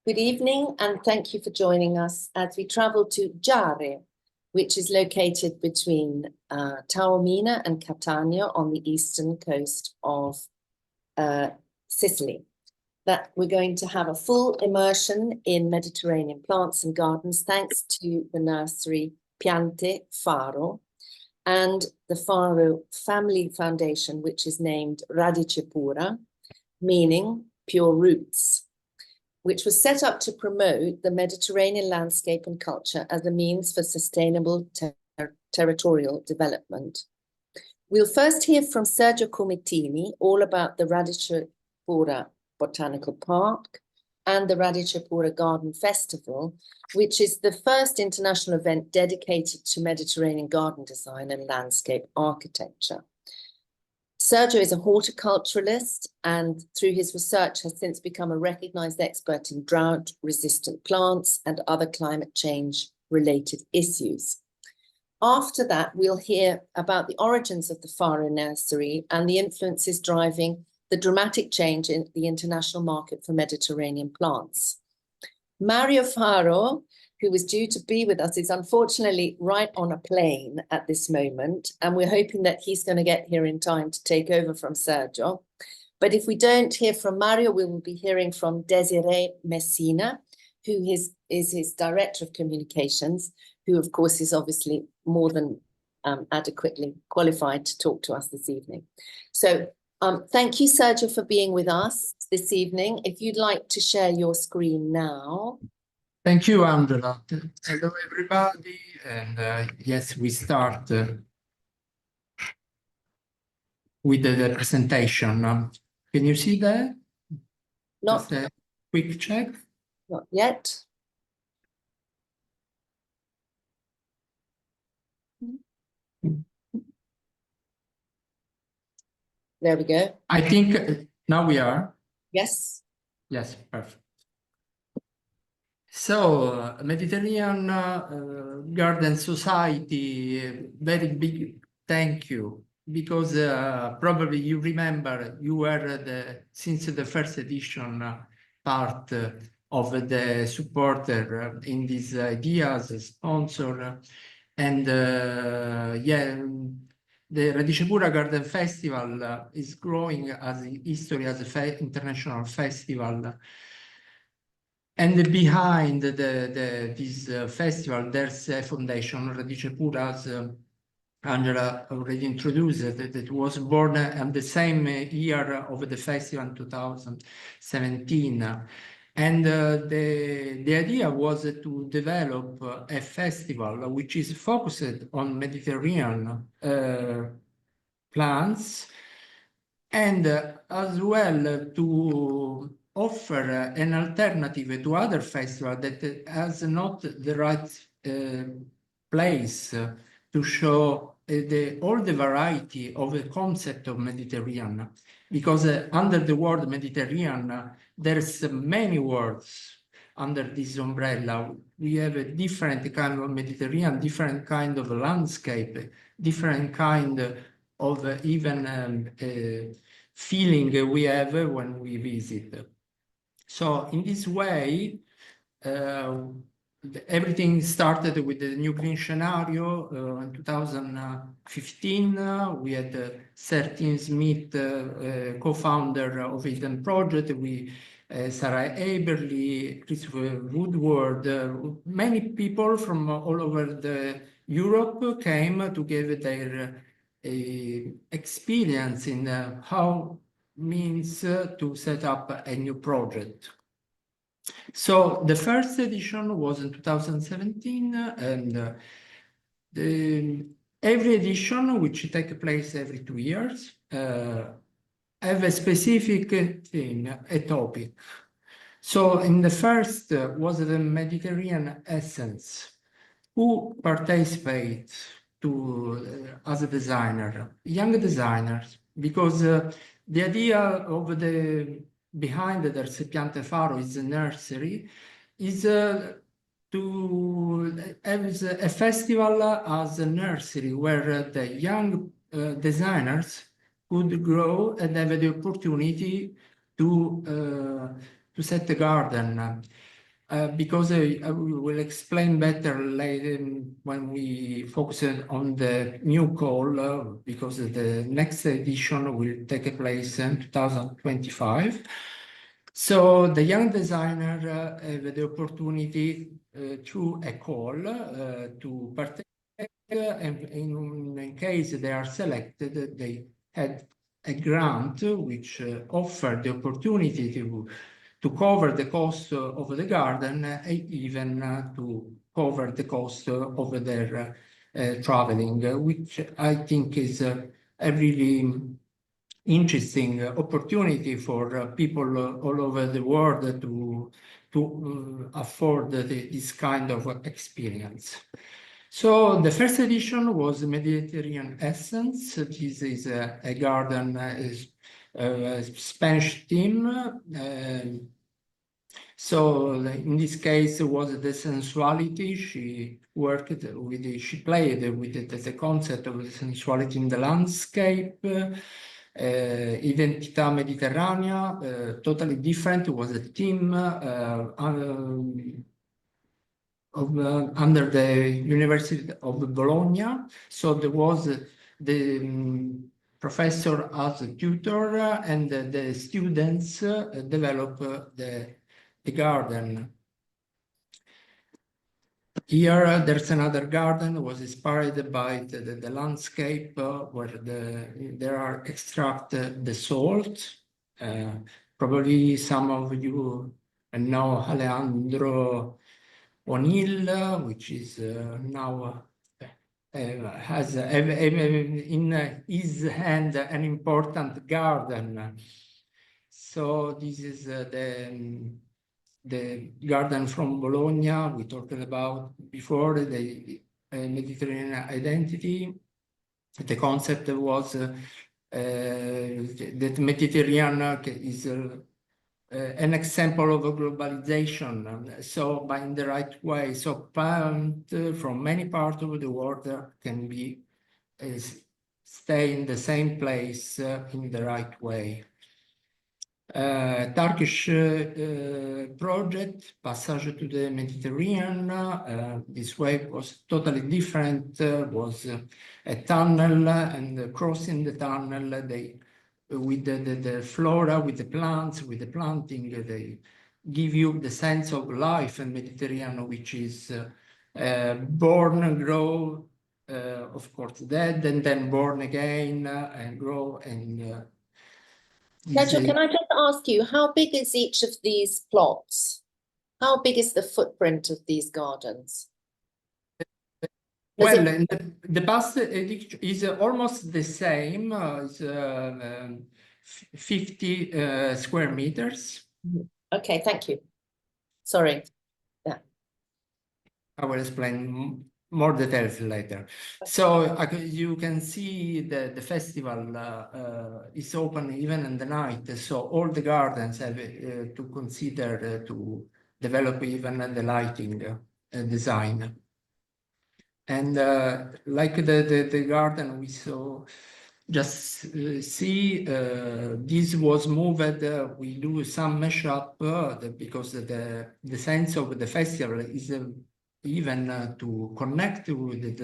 Good evening, and thank you for joining us as we travel to Giare, which is located between Taormina and Catania on the eastern coast of Sicily. That we're going to have a full immersion in Mediterranean plants and gardens, thanks to the nursery Piante Faro and the Faro Family Foundation, which is named Radicepura, meaning pure roots, which was set up to promote the Mediterranean landscape and culture as a means for sustainable territorial development. We'll first hear from Sergio Cumitini all about the Radicepura Botanical Park and the Radicepura Garden Festival, which is the first international event dedicated to Mediterranean garden design and landscape architecture. Sergio is a horticulturalist and through his research has since become a recognized expert in drought-resistant plants and other climate change-related issues. After that, we'll hear about the origins of the Faro nursery and the influences driving the dramatic change in the international market for Mediterranean plants. Mario Faro, who was due to be with us, is unfortunately right on a plane at this moment, and we're hoping that he's going to get here in time to take over from Sergio. But if we don't hear from Mario, we will be hearing from Desiree Messina, who is his Director of Communications, who of course is obviously more than adequately qualified to talk to us this evening. So thank you, Sergio, for being with us this evening. If you'd like to share your screen now. Thank you, Angela. Hello, everybody. And yes, we start with the presentation. Can you see that? Not just a quick check. Not yet. There we go. I think now we are. Yes. Yes, perfect. So, Mediterranean Garden Society, very big thank you, because probably you remember you were since the first edition part of the supporter in these ideas, sponsor, and yeah, the Radicepura Garden Festival is growing as a history as an international festival. And behind this festival, there's a foundation, Radicepura, as Angela already introduced, that was born in the same year of the festival in 2017. And the idea was to develop a festival which is focused on Mediterranean plants, and as well to offer an alternative to other festivals that has not the right place to show all the variety of the concept of Mediterranean, because under the word Mediterranean, there's many words under this umbrella. We have a different kind of Mediterranean, different kind of landscape, different kind of even feeling we have when we visit. So in this way, everything started with the New Green Scenario in 2015. We had 13 Smith, co-founder of Eden Project. We, Sarah Eberly, Christopher Woodward, many people from all over Europe came to give their experience in how means to set up a new project. So the first edition was in 2017, and every edition, which takes place every 2 years, have a specific theme, a topic. So in the first was the Mediterranean essence. Who participates as a designer? Young designers, because the idea of behind the Piante Faro is a nursery, is to have a festival as a nursery where the young designers could grow and have the opportunity to set a garden. because I will explain better later when we focus on the new call, because the next edition will take place in 2025. So the young designer have the opportunity through a call to partake, and in case they are selected, they had a grant which offered the opportunity to cover the cost of the garden, even to cover the cost of their traveling, which I think is a really interesting opportunity for people all over the world to afford this kind of experience. So the first edition was Mediterranean Essence. This is a garden, Spanish theme. So in this case, it was the sensuality. She played with the concept of the sensuality in the landscape. Identità Mediterranea, totally different. It was a theme under the University of Bologna. So there was the professor as a tutor, and the students develop the garden. Here, there's another garden, was inspired by the landscape where there are extracted the salt. Probably some of you know Alejandro O'Neill, which is now has in his hand an important garden. So this is the garden from Bologna we talked about before, the Mediterranean identity. The concept was that Mediterranean is an example of a globalization, so by in the right way. So plants from many parts of the world can be stay in the same place in the right way. Turkish project, Passage to the Mediterranean. This way was totally different, was a tunnel, and crossing the tunnel, they, with the flora, with the plants, with the planting, they give you the sense of life in Mediterranean, which is born, grow, of course dead, and then born again, and grow, and Sergio, can I just ask you, how big is each of these plots? How big is the footprint of these gardens? Well, the past is almost the same, it's 50 square meters. Okay, thank you. Sorry. Yeah. I will explain more details later. So you can see the festival is open even in the night. So all the gardens have to consider to develop even the lighting design. And like the garden we saw, just see this was moved. We do some mashup because the sense of the festival is even to connect with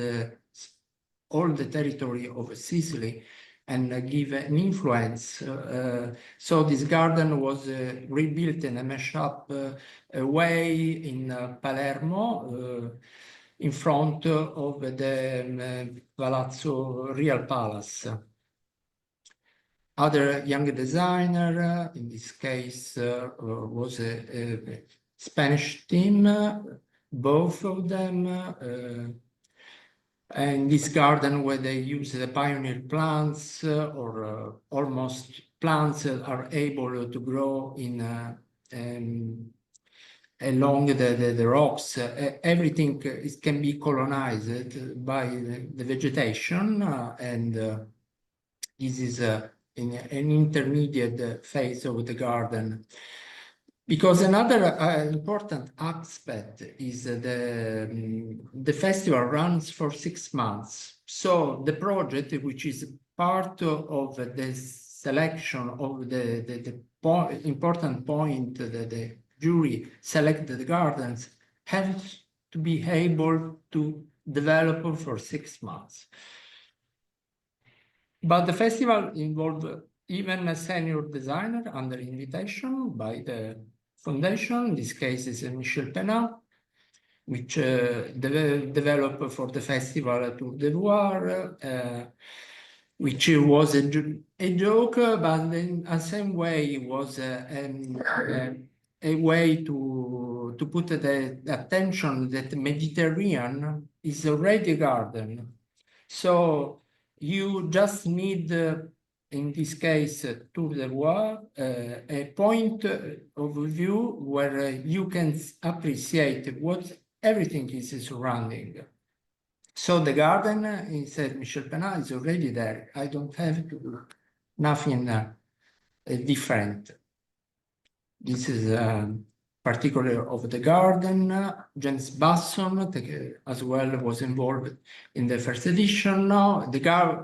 all the territory of Sicily and give an influence. So this garden was rebuilt in a mashup way in Palermo, in front of the Palazzo Real Palace. Other young designer, in this case, was a Spanish team, both of them. And this garden where they use the pioneer plants or almost plants that are able to grow in along the rocks. Everything can be colonized by the vegetation, and this is in an intermediate phase of the garden. Because another important aspect is the festival runs for 6 months. So the project, which is part of the selection of the important point, jury selected the gardens have to be able to develop for 6 months. But the festival involved even a senior designer under invitation by the foundation. In this case is Michele, which developed for the festival Tour de Loire, which was a joke, but in the same way it was a way to put the attention that the Mediterranean is already a garden. So you just need, in this case, Tour de Loire, a point of view where you can appreciate what everything is surrounding. So the garden, he said, Michele Penat, is already there. I don't have to do nothing different. This is particular of the garden. James Basson as well was involved in the first edition. Now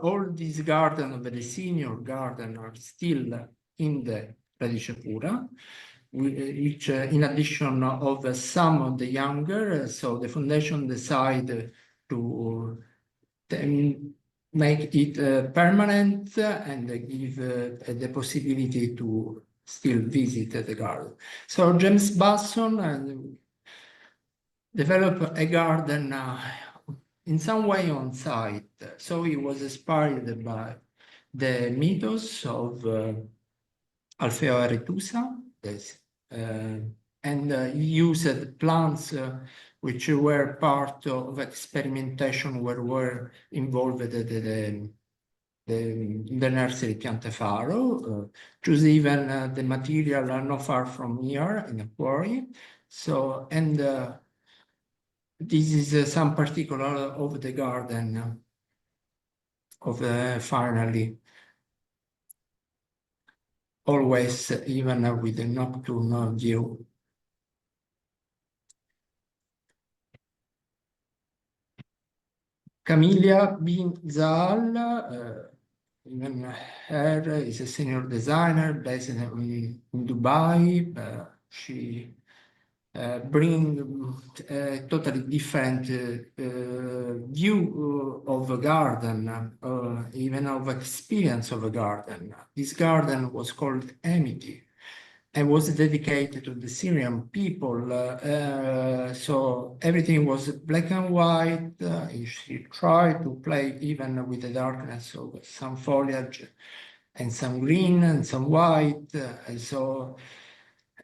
all these gardens of the senior garden are still in the Radicepura, which in addition of some of the younger, so the foundation decided to make it permanent and give the possibility to still visit the garden. So James Basson developed a garden in some way on site. So he was inspired by the mythos of Alfeo Aretusa, and he used plants which were part of experimentation where were involved the nursery Piante Faro, choose even the material not far from here in a quarry. So, and this is some particular of the garden of finally, always even with a nocturnal view. Camilla Binzal, even her is a senior designer based in Dubai. She brings a totally different view of a garden, even of experience of a garden. This garden was called Amity and was dedicated to the Syrian people. So everything was black and white. She tried to play even with the darkness of some foliage and some green and some white. So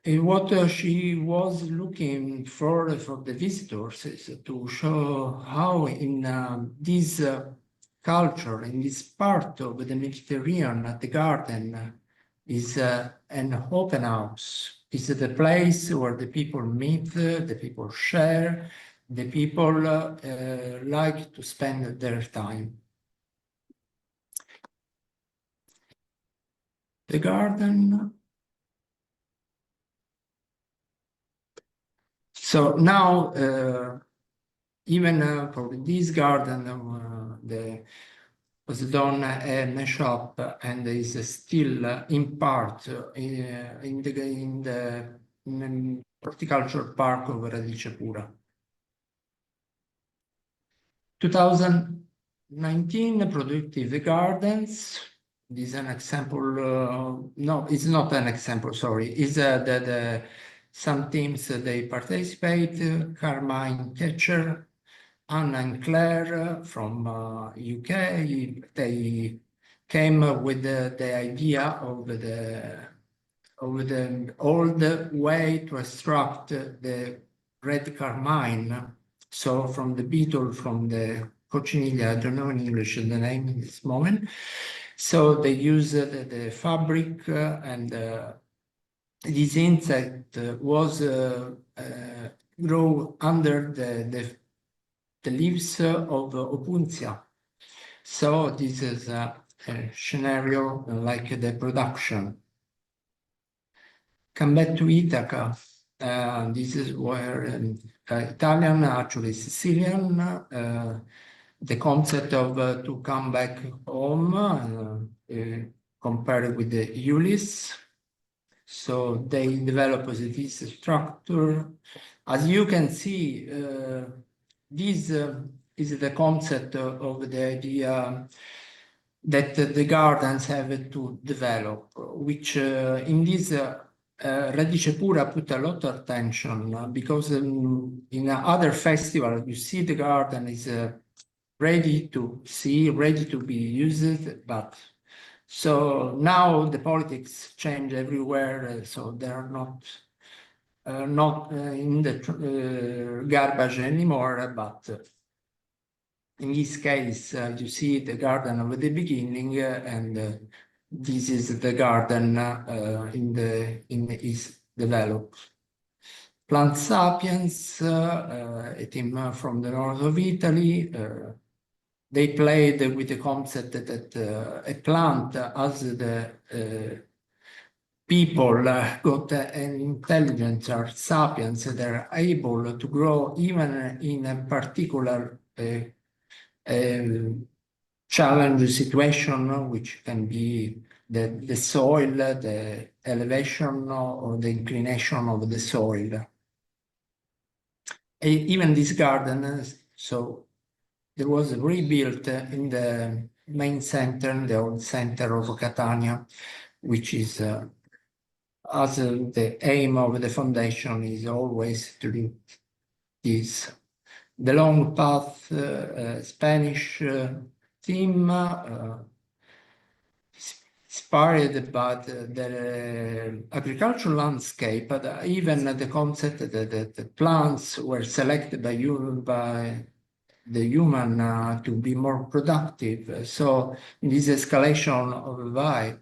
what she was looking for the visitors is to show how in this culture, in this part of the Mediterranean, the garden is an open house. It's the place where the people meet, the people share, the people like to spend their time. The garden. So now, even for this garden, was done a mashup and is still in part in the horticultural park of Radicepura. 2019 productive gardens. This is an example. No, it's not an example. Sorry, is that some teams they participate. Carmine Ketcher, Anna and Claire from UK, they came with the idea of the old way to extract the red carmine. So from the beetle, from the coccinilla, I don't know in English the name in this moment. So they use the fabric and this insect was grow under the leaves of opuntia. So this is a scenario like the production. Come back to Ithaca. This is where Italian, actually Sicilian, the concept of to come back home compared with the Ulysses. So they develop this structure. As you can see, this is the concept of the idea that the gardens have to develop, which in this Radicepura put a lot of attention because in other festivals you see the garden is ready to see, ready to be used, but so now the politics change everywhere, so they are not in the garbage anymore, but in this case, you see the garden of the beginning, and this is the garden in its developed. Plant Sapiens, a team from the north of Italy, they played with the concept that a plant as the people got an intelligence or sapiens that are able to grow even in a particular challenge situation, which can be the soil, the elevation or the inclination of the soil. Even this garden, so there was rebuilt in the main center, the old center of Catania, which is as the aim of the foundation is always to do this. The long path Spanish theme inspired by the agricultural landscape, but even the concept that the plants were selected by the human to be more productive. So in this escalation of vibe,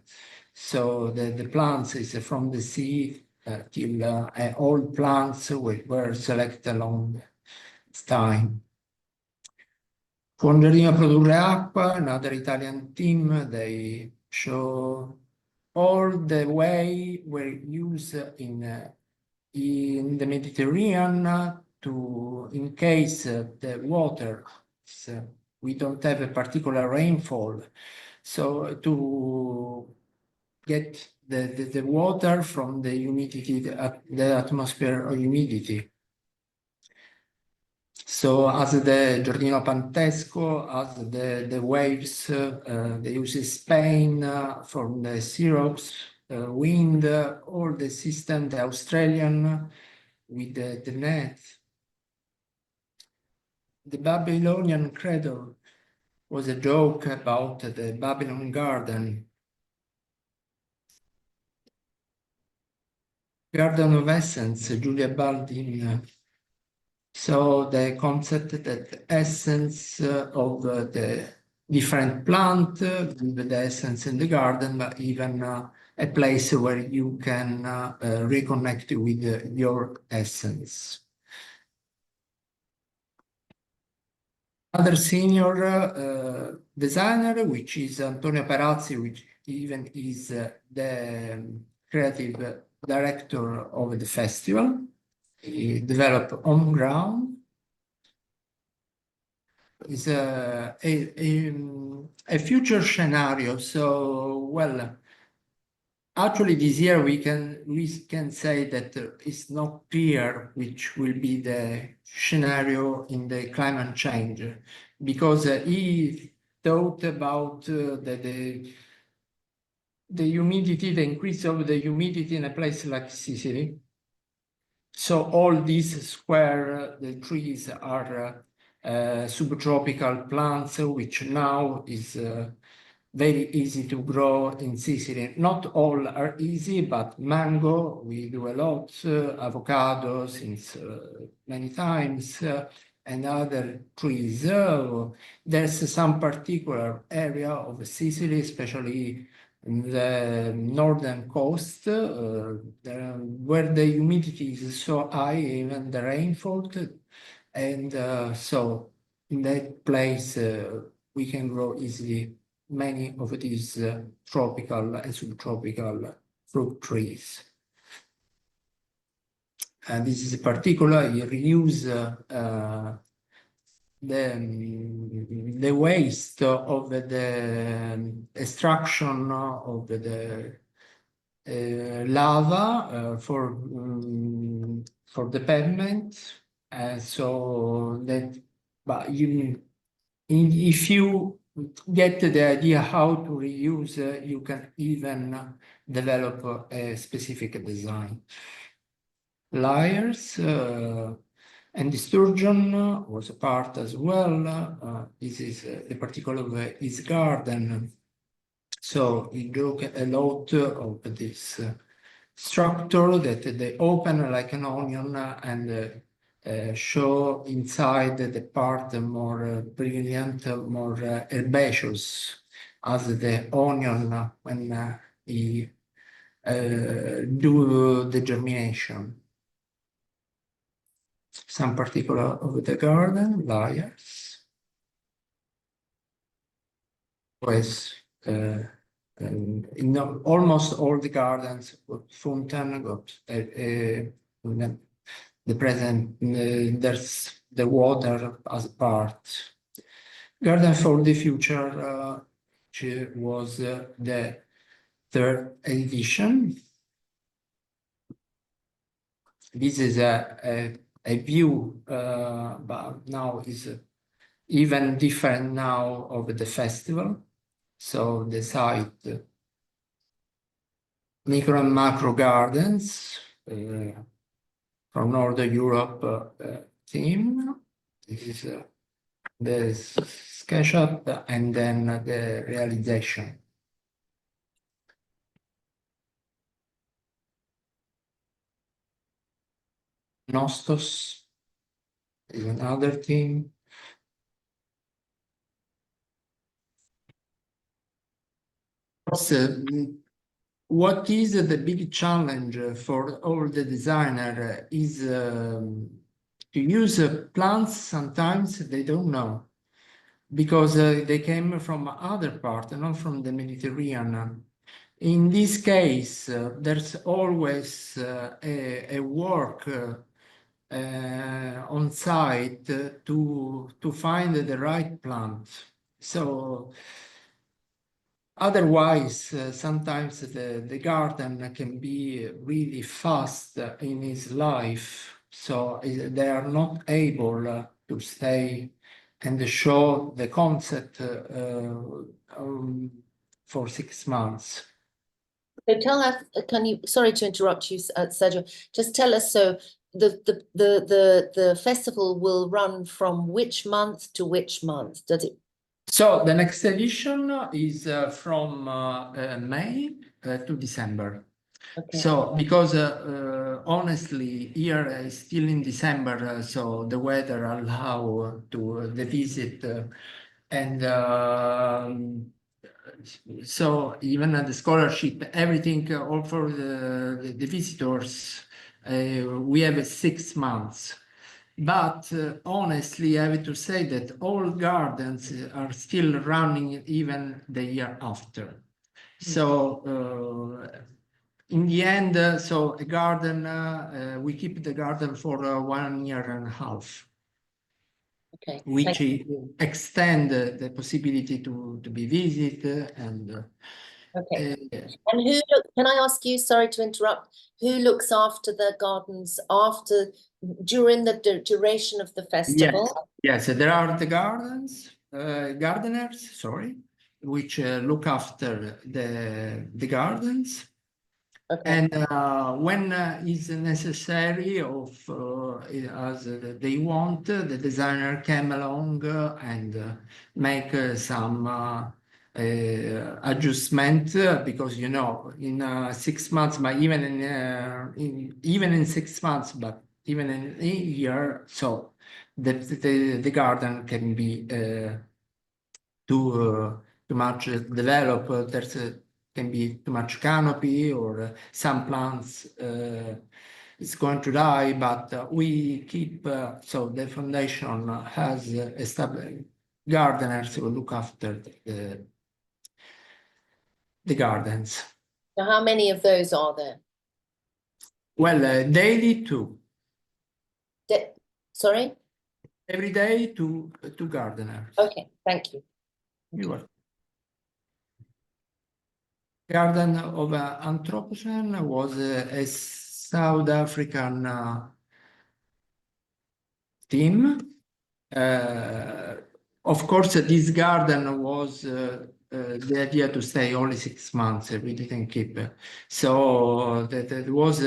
so the plants is from the sea till all plants were selected along time. Fongerino Produrre Acqua, another Italian team, they show all the way were used in the Mediterranean to, in case the water, we don't have a particular rainfall, so to get the water from the humidity, the atmosphere humidity. So as the Giardino Pantesco, as the waves, they use Spain from the syrups, wind, all the system, the Australian with the net. The Babylonian cradle was a joke about the Babylon garden. Garden of Essence, Julia Baldin. So the concept that the essence of the different plant, with the essence in the garden, but even a place where you can reconnect with your essence. Other senior designer, which is Antonio Perazzi, which even is the creative director of the festival. He developed on ground. Is a future scenario. So, well, actually this year we can say that it's not clear which will be the scenario in the climate change, because he thought about the humidity, the increase of the humidity in a place like Sicily. So all these square the trees are subtropical plants, which now is very easy to grow in Sicily. Not all are easy, but mango, we do a lot, avocado since many times, and other trees. There's some particular area of Sicily, especially in the northern coast, where the humidity is so high, even the rainfall, and so in that place we can grow easily many of these tropical and subtropical fruit trees. And this is particular, you reuse the waste of the extraction of the lava for the pavement, so that, but if you get the idea how to reuse, you can even develop a specific design. Lyres and the sturgeon was a part as well. This is the particular of his garden. So we look a lot of this structure that they open like an onion and show inside the part more brilliant, more herbaceous, as the onion when he do the germination. Some particular of the garden, Lyres. Pues, in almost all the gardens, got fountain, got the present, there's the water as a part. Garden for the Future, which was the third edition. This is a view, but now is even different now of the festival. So the site, micro and macro gardens from Northern Europe theme. This is the SketchUp and then the realization. Nostos is another theme. What is the big challenge for all the designer is to use plants. Sometimes they don't know because they came from other part, not from the Mediterranean. In this case, there's always a work on site to find the right plant. So otherwise, sometimes the garden can be really fast in his life, so they are not able to stay and show the concept for 6 months. So tell us, can you, sorry to interrupt you, Sergio, just tell us, so the festival will run from which month to which month? Does it? So the next edition is from May to December. Okay. So because honestly, here is still in December, so the weather allow to the visit and so even the scholarship, everything, all for the visitors, we have 6 months. But honestly, I have to say that all gardens are still running even the year after. So in the end, so a garden, we keep the garden for 1 year and a half. Okay. Which extend the possibility to be visited and. Okay. And who can I ask you, sorry to interrupt, who looks after the gardens during the duration of the festival? Yes, there are the gardeners, sorry, which look after the gardens. Okay. And when is necessary as they want, the designer came along and make some adjustment because in 6 months, but even in 6 months, but even in a year, so the garden can be too much developed. Can be too much canopy or some plants is going to die, but we keep, so the foundation has established gardeners who look after the gardens. So how many of those are there? Well, daily 2. Sorry? Every day 2 gardeners. Okay, thank you. You are. Garden of Anthropocene was a South African team. Of course, this garden was the idea to stay only 6 months. We didn't keep. So that was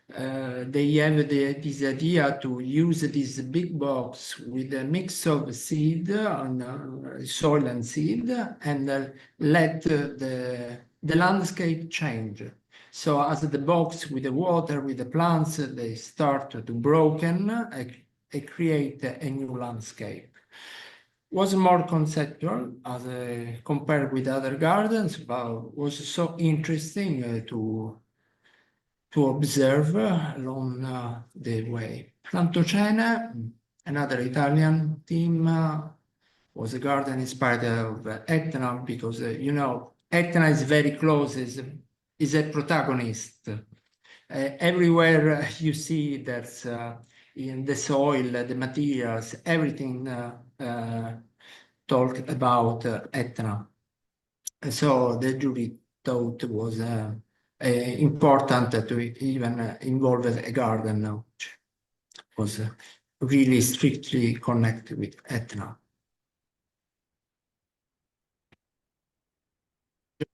they have this idea to use this big box with a mix of seed on soil and seed, and let the landscape change. So as the box with the water, with the plants, they start to broken and create a new landscape. Was more conceptual as compared with other gardens, but was so interesting to observe along the way. Plantocene, another Italian team, was a garden inspired of Etna, because you know, Etna is very close, is a protagonist. Everywhere you see there's in the soil, the materials, everything talked about Etna. So the jury thought it was important to even involve a garden, which was really strictly connected with Etna.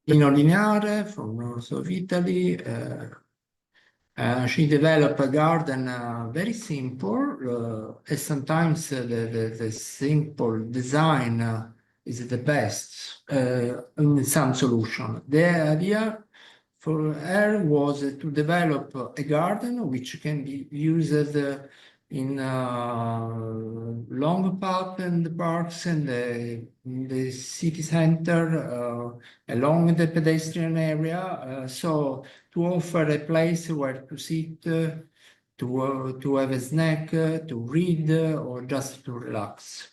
Lino Lineare from north of Italy. She developed a garden very simple, and sometimes the simple design is the best in some solution. The idea for her was to develop a garden which can be used in long path and the parks and the city center, along the pedestrian area. So to offer a place where to sit, to have a snack, to read, or just to relax.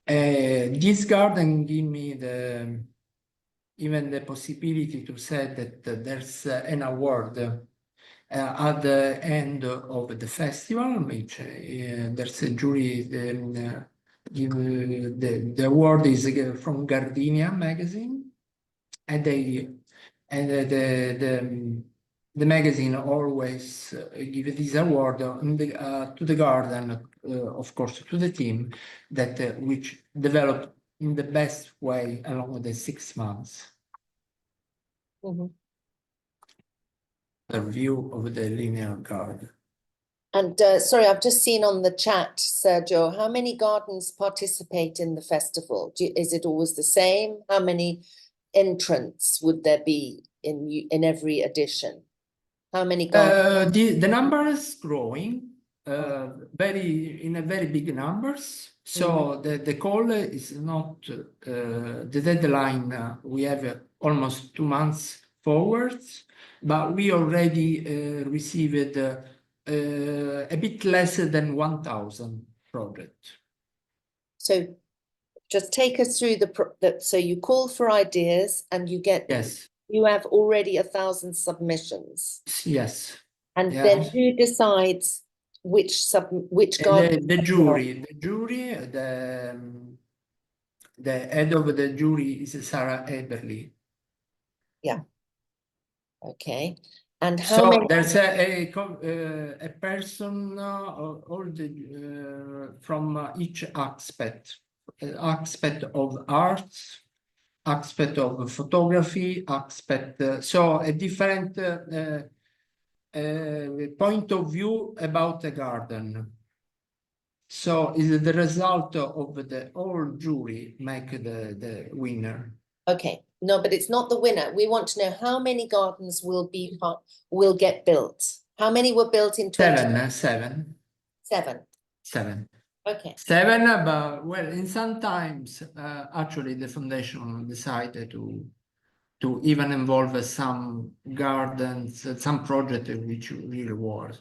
This garden gave me even the possibility to say that there's an award at the end of the festival, which there's a jury. The award is from Gardenia magazine, and the magazine always give this award to the garden, of course, to the team that which developed in the best way along the 6 months. Mhm. The view of the linear garden. And sorry, I've just seen on the chat, Sergio, how many gardens participate in the festival? Is it always the same? How many entrants would there be in every edition? How many gardens? The number is growing in a very big numbers. So the call is not the deadline. We have almost 2 months forwards, but we already received a bit less than 1,000 projects. So just take us through so you call for ideas and you get, Yes, you have already 1,000 submissions. yes. And Yeah. then who decides which garden? The jury, the head of the jury is Sarah Eberly. Yeah. Okay. And how So many? there's a person from each aspect of arts, aspect of photography, aspect. So a different point of view about the garden. So is the result of the whole jury make the winner. Okay, no, but it's not the winner. We want to know how many gardens will get built. How many were built in 20? Seven. Okay. 7, but well, in some times, actually, the foundation decided to even involve some gardens, some project which really was.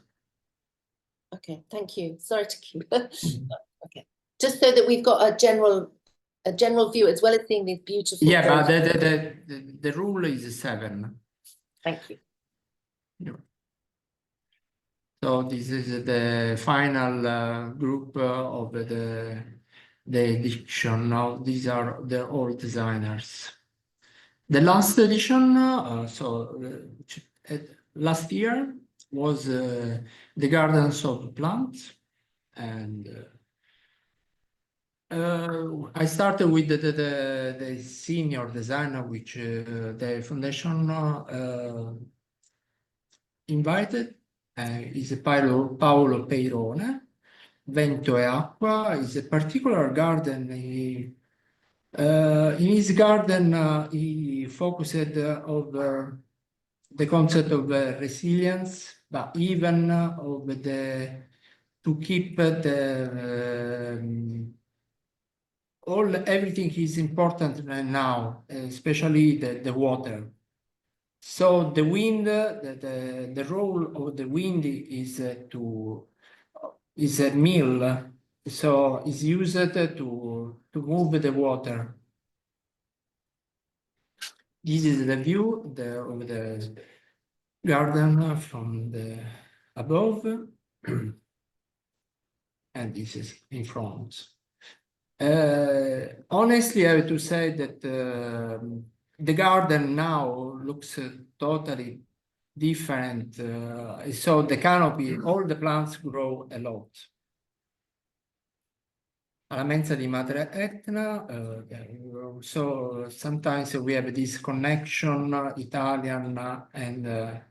Okay, thank you. Sorry to keep. Okay, just so that we've got a general view as well as seeing these beautiful. Yeah, but the rule is 7. Thank you. Yeah. So this is the final group of the edition. Now these are the all designers. The last edition, last year was the Gardens of Plants, and I started with the senior designer, which the foundation invited, is Paolo Peirone. Vento e Acqua is a particular garden. In his garden, he focused over the concept of resilience, but even of to keep everything is important now, especially the water. So the wind, the role of the wind is is a mill, so it's used to move the water. This is the view of the garden from the above, and this is in front. Honestly, I have to say that the garden now looks totally different. So the canopy, all the plants grow a lot. Alla mensa di Madre Etna, so sometimes we have this connection, Italian and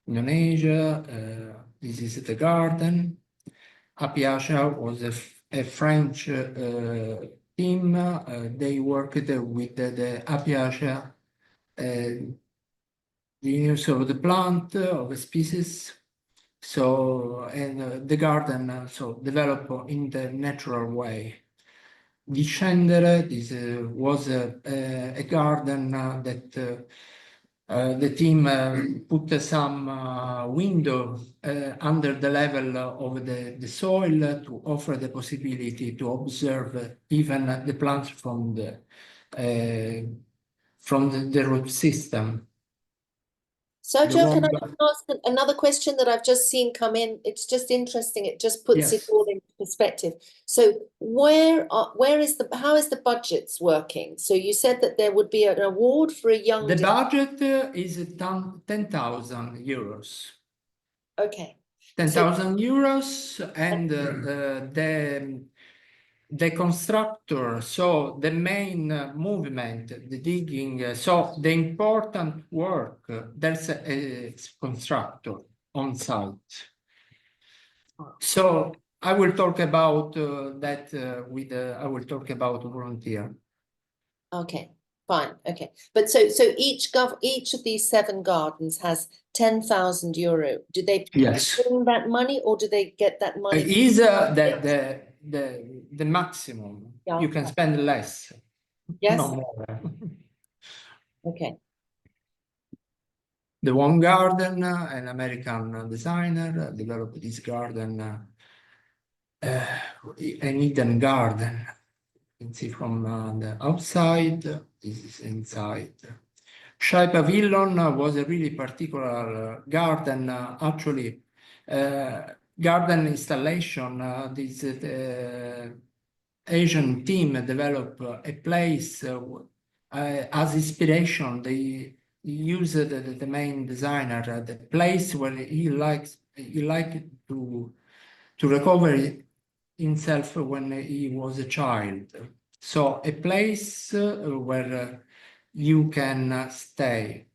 Indonesia. This is the garden. Apiacia was a French team. They worked with the Apiacia, the use of the plant, of a species. So, and the garden so developed in the natural way. Discendere, this was a garden that the team put some window under the level of the soil to offer the possibility to observe even the plants from the root system. Sergio, can I just ask another question that I've just seen come in? It's just interesting. It just puts it all into perspective. So how is the budgets working? So you said that there would be an award for a young. The budget is 10,000 euros. Okay. 10,000 euros, and the constructor, so the main movement, the digging, so the important work, there's a constructor on site. So I will talk about that I will talk about volunteer. Okay, fine. Okay, but so each of these 7 gardens has 10,000 euro. Do they bring that money, or do they get that money? Is the maximum. Yeah. You can spend less. Yes. No more. Okay. The one garden, an American designer, developed this garden, an Eden garden. You can see from the outside, this is inside. Shai Pavilion was a really particular garden, actually, garden installation. This Asian team developed a place as inspiration. They used the main designer, the place where he liked to recover himself when he was a child. So a place where you can stay.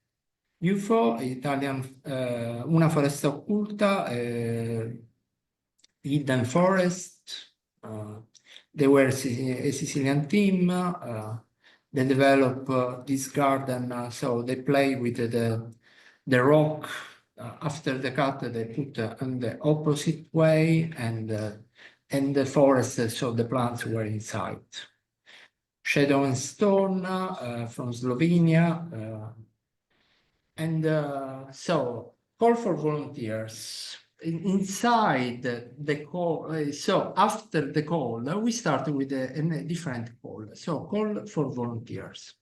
UFO, Italian, Una foresta occulta, hidden forest. They were a Sicilian team. They developed this garden, so they play with the rock. After the cut, they put on the opposite way, and the forest, so the plants were inside. Shadow and Stone from Slovenia. And so, call for volunteers. Inside the call, so after the call, we start with a different call. So, call for volunteers.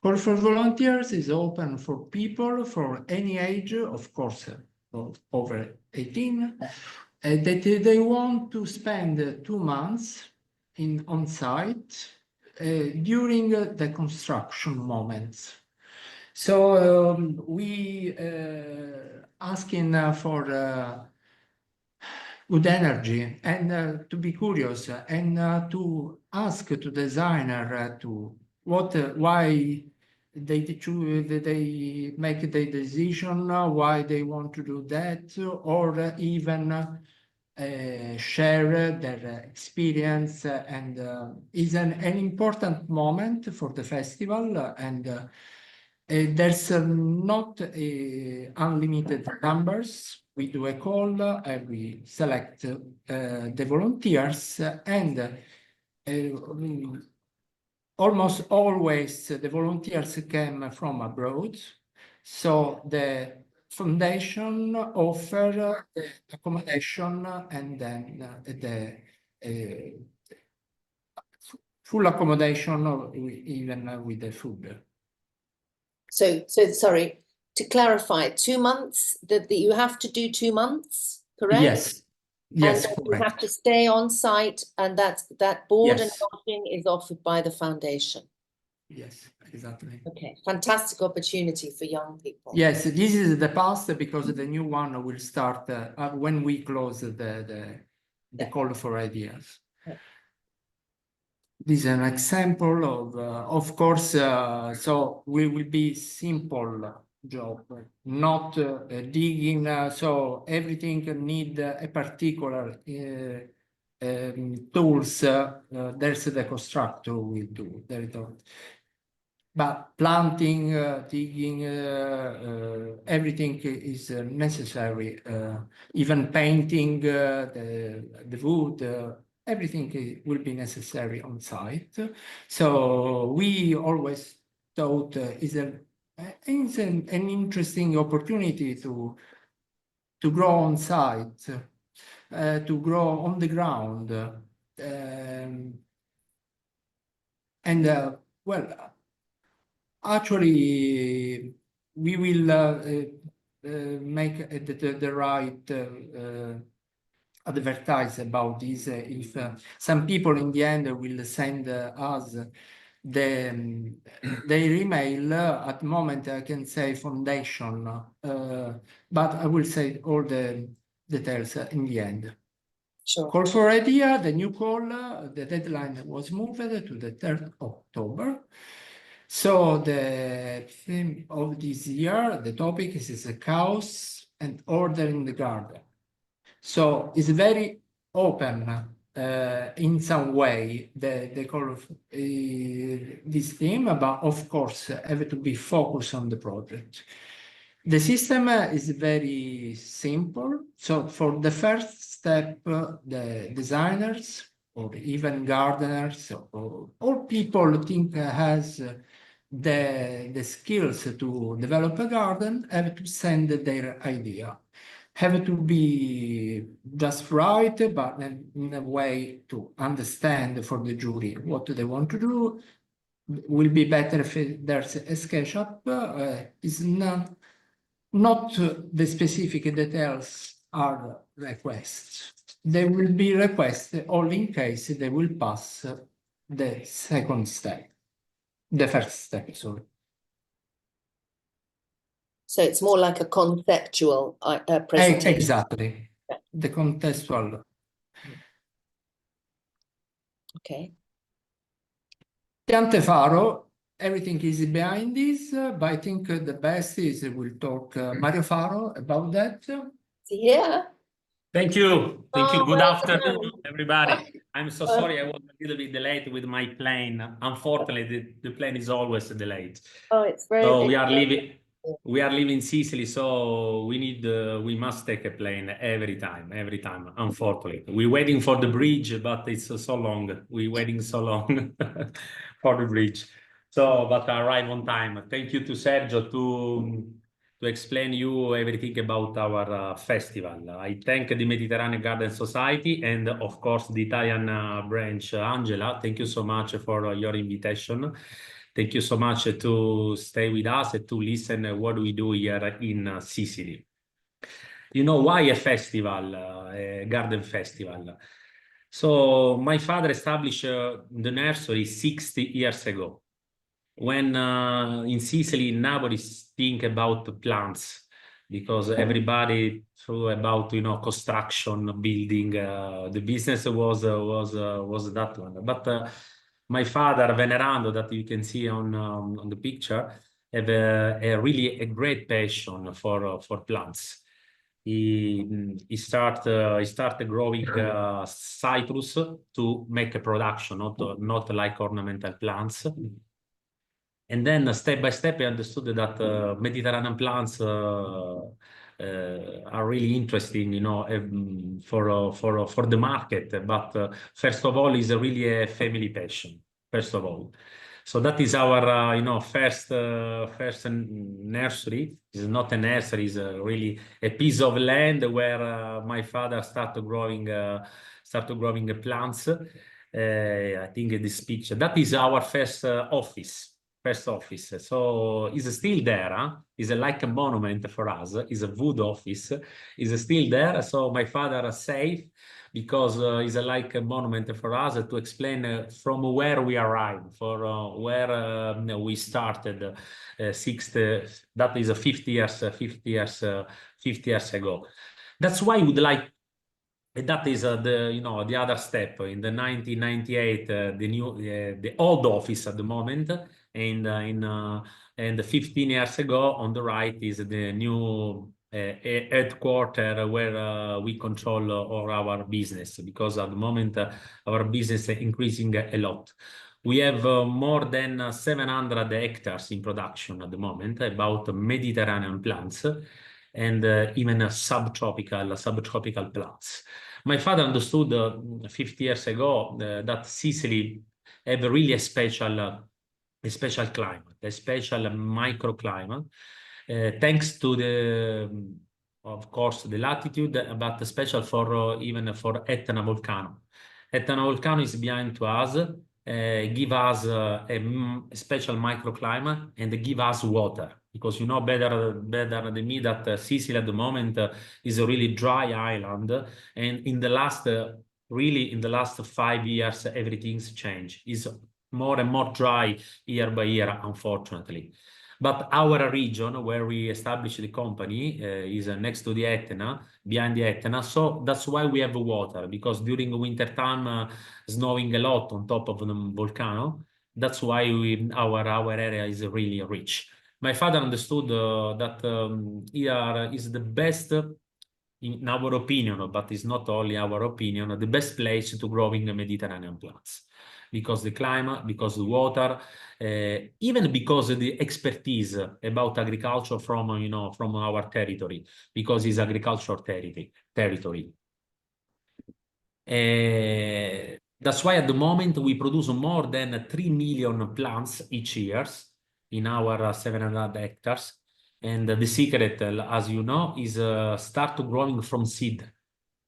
Call for volunteers is open for people for any age, of course, over 18, that they want to spend 2 months on site during the construction moments. So we asking for good energy and to be curious and to ask to designer to why they choose, they make the decision, why they want to do that, or even share their experience, and is an important moment for the festival, and there's not unlimited numbers. We do a call and we select the volunteers, and almost always the volunteers came from abroad. So the foundation offer the accommodation and then the full accommodation, even with the food. So sorry, to clarify, 2 months, that you have to do 2 months, correct? Yes, yes, and correct. you have to stay on site, and that board and Yes. lodging is offered by the foundation. Yes, exactly. Okay, fantastic opportunity for young people. Yes, this is the past, because the new one will start when we close the call for ideas. Yeah. This is an example of course, so we will be simple job, not digging, so everything need a particular tools, there's the constructor will do, but planting, digging, everything is necessary, even painting the wood, everything will be necessary on site. So we always thought it's an interesting opportunity to grow on site, to grow on the ground, and well, actually, we will make the right advertise about this. If some people in the end will send us their email, at the moment I can say foundation, but I will say all the details in the end. Sure. Call for idea, the new call, the deadline was moved to the 3rd October. So the theme of this year, the topic is chaos and order in the garden. So it's very open in some way, the call of this theme, but of course have to be focused on the project. The system is very simple. So for the first step, the designers or even gardeners or all people think has the skills to develop a garden have to send their idea. Have to be just right, but in a way to understand for the jury what they want to do. Will be better if there's a SketchUp. Is not the specific details are requests. They will be requests only in case they will pass the second step, the first step, sorry. So it's more like a conceptual presentation. Exactly, the contextual. Okay. Piante Faro, everything is behind this, but I think the best is we'll talk Mario Faro about that. Yeah. Thank you. Thank you. Oh, Good well afternoon, done. everybody. I'm so sorry I was a little bit delayed with my plane. Unfortunately, the plane is always delayed. Oh, it's very. So we are leaving Sicily, so we must take a plane every time, unfortunately. We're waiting for the bridge, but it's so long. We're waiting so long for the bridge. So, but I arrive on time. Thank you to Sergio to explain you everything about our festival. I thank the Mediterranean Garden Society and of course the Italian branch, Angela. Thank you so much for your invitation. Thank you so much to stay with us and to listen what we do here in Sicily. You know why a festival, a garden festival? So my father established the nursery 60 years ago. when in Sicily, nobody think about the plants because everybody threw about, you know, construction, building. The business was that one. But my father, Venerando, that you can see on the picture, have a really a great passion for plants. He started growing citrus to make a production, not like ornamental plants. And then step by step, I understood that Mediterranean plants are really interesting, you know, for the market. But first of all, is really a family passion. First of all, so that is our, you know, first nursery. It's not a nursery; it's really a piece of land where my father started growing plants. I think this picture. That is our first office. First office. So it's still there. Huh? It's like a monument for us. It's a wood office. It's still there. So my father safe because it's like a monument for us to explain from where we arrived, for where we started. That is 50 years ago. That's why I would like. And that is the other step in the 1998 the old office at the moment, and 15 years ago on the right is the new headquarter where we control all our business, because at the moment our business is increasing a lot. We have more than 700 hectares in production at the moment about Mediterranean plants, and even subtropical plants. My father understood 50 years ago that Sicily have really a special climate, a special microclimate, thanks to the, of course, the latitude, but special for even for Etna volcano. Etna volcano is behind to us, give us a special microclimate and give us water, because you know better than me that Sicily at the moment is a really dry island, and in the last 5 years everything's changed. It's more and more dry year by year, unfortunately. But our region where we established the company is next to the Etna, behind the Etna. So that's why we have water, because during winter time snowing a lot on top of the volcano. That's why our area is really rich. My father understood that here is the best, in our opinion, but it's not only our opinion, the best place to growing Mediterranean plants, because the climate, because the water, even because of the expertise about agriculture from our territory, because it's agricultural territory. That's why at the moment we produce more than 3 million plants each year in our 700 hectares. And the secret, as you know, is start growing from seed.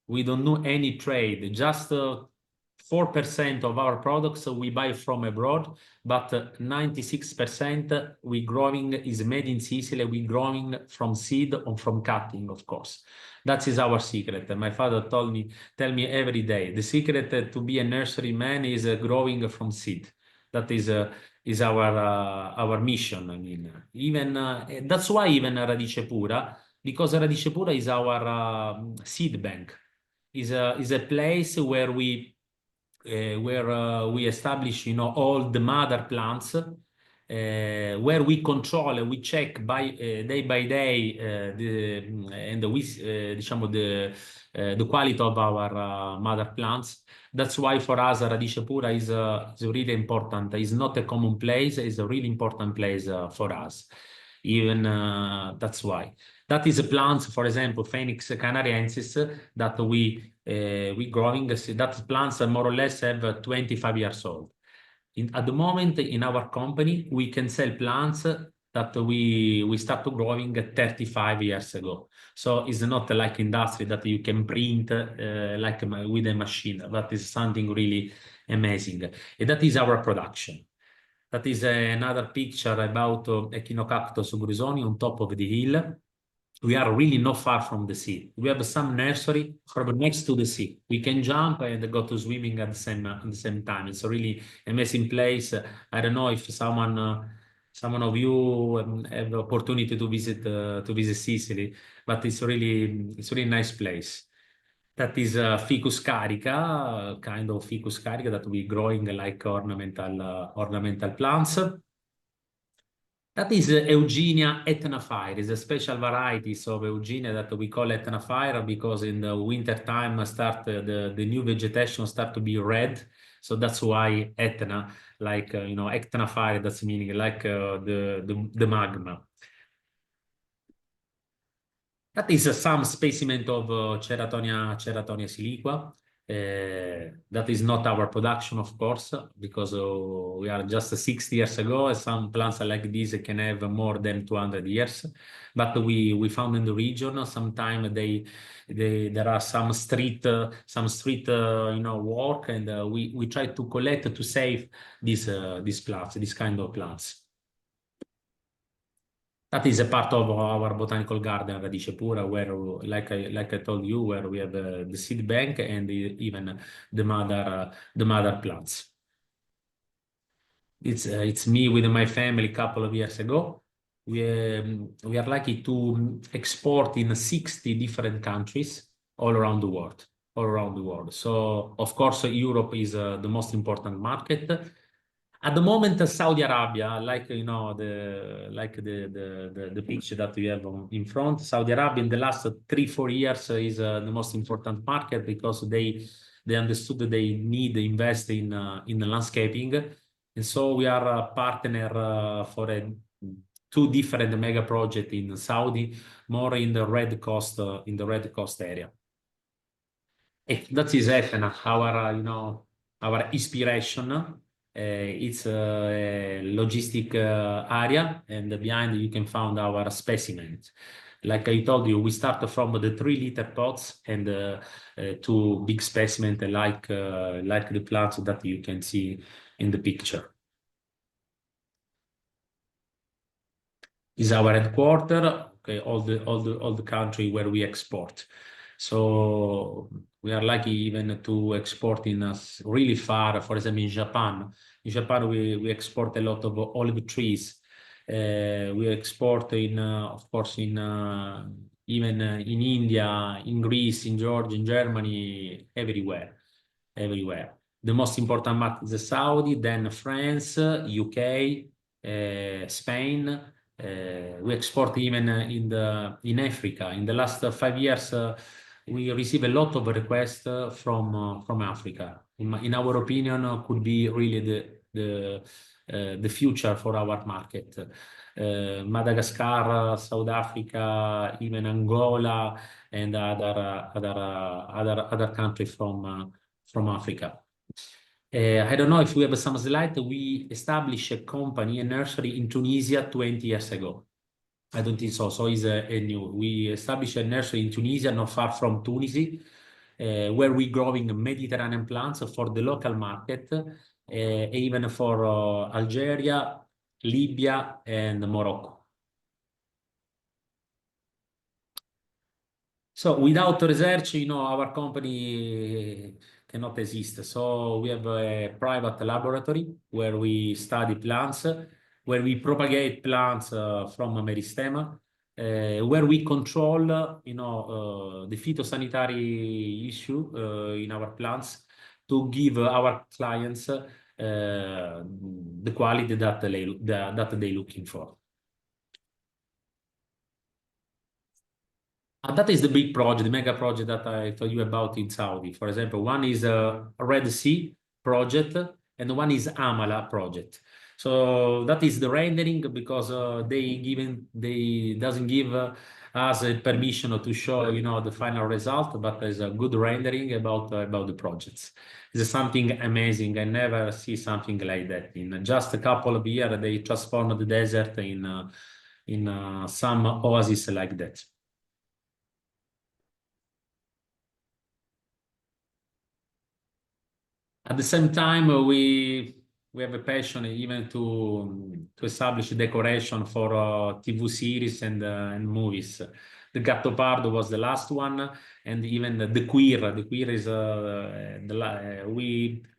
We don't do any trade, just 4% of our products we buy from abroad, but 96% we growing is made in Sicily. We growing from seed or from cutting, of course. That is our secret. My father tell me every day, the secret to be a nurseryman is growing from seed. That is our mission. I mean, even that's why even Radicepura, because Radicepura is our seed bank, is a place where we establish, all the mother plants, where we control and we check by day by day the quality of our mother plants. That's why for us Radicepura is really important. It's not a common place. It's a really important place for us. Even that's why. That is a plant, for example, Phoenix canariensis, that we growing. That plants more or less have 25 years old. At the moment in our company, we can sell plants that we started growing 35 years ago. So it's not like industry that you can print like with a machine. That is something really amazing. And that is our production. That is another picture about Echinocactus grusoni on top of the hill. we are really not far from the sea. We have some nursery from next to the sea. We can jump and go to swimming at the same time. It's a really amazing place. I don't know if someone of you have the opportunity to visit Sicily, but it's really nice place. That is ficus carica, kind of ficus carica that we growing like ornamental plants. That is Eugenia etnaphyre. It's a special varieties of Eugenia that we call etnaphyre because in the winter time the new vegetation start to be red. So that's why etna, like etnaphyre, that's meaning like the magma. That is some specimen of Ceratonia siliqua. That is not our production, of course, because we are just 60 years ago. Some plants like this can have more than 200 years. But we found in the region sometime there are some street work, and we try to collect to save these plants, this kind of plants. That is a part of our botanical garden, Radicepura, where, like I told you, where we have the seed bank and even the mother plants. It's me with my family a couple of years ago. We are lucky to export in 60 different countries all around the world. So of course, Europe is the most important market. At the moment, Saudi Arabia, like the picture that we have in front, Saudi Arabia in the last 3-4 years is the most important market because they understood that they need to invest in the landscaping, and so we are a partner for 2 different mega projects in Saudi, more in the Red Coast area. That is our inspiration. It's a logistic area, and behind you can find our specimens. Like I told you, we start from the 3-liter pots and 2 big specimens like the plants that you can see in the picture. Is our headquarters, okay, all the country where we export. So we are lucky even to export in really far. For example, in Japan. In Japan, we export a lot of olive trees. We export of course, even in India, in Greece, in Georgia, in Germany, everywhere. The most important market is Saudi, then France, UK, Spain. We export even in Africa. In the last 5 years, we receive a lot of requests from Africa. In our opinion, could be really the future for our market. Madagascar, South Africa, even Angola, and other countries from Africa. I don't know if we have some slide. We established a company, a nursery in Tunisia 20 years ago. I don't think so. So it's a new. We established a nursery in Tunisia, not far from Tunisia, where we growing Mediterranean plants for the local market, even for Algeria, Libya, and Morocco. So without research, our company cannot exist. So we have a private laboratory where we study plants, where we propagate plants from meristema, where we control, the phytosanitary issue in our plants to give our clients the quality that they're looking for. And that is the big project, the mega project that I told you about in Saudi. For example, one is a Red Sea project, and one is Amala project. So that is the rendering because they doesn't give us a permission to show the final result, but there's a good rendering about the projects. It's something amazing. I never see something like that. In just a couple of years, they transformed the desert in some oasis like that. At the same time, we have a passion even to establish decoration for TV series and movies. The Gattopardo was the last one, and even the queer. The queer is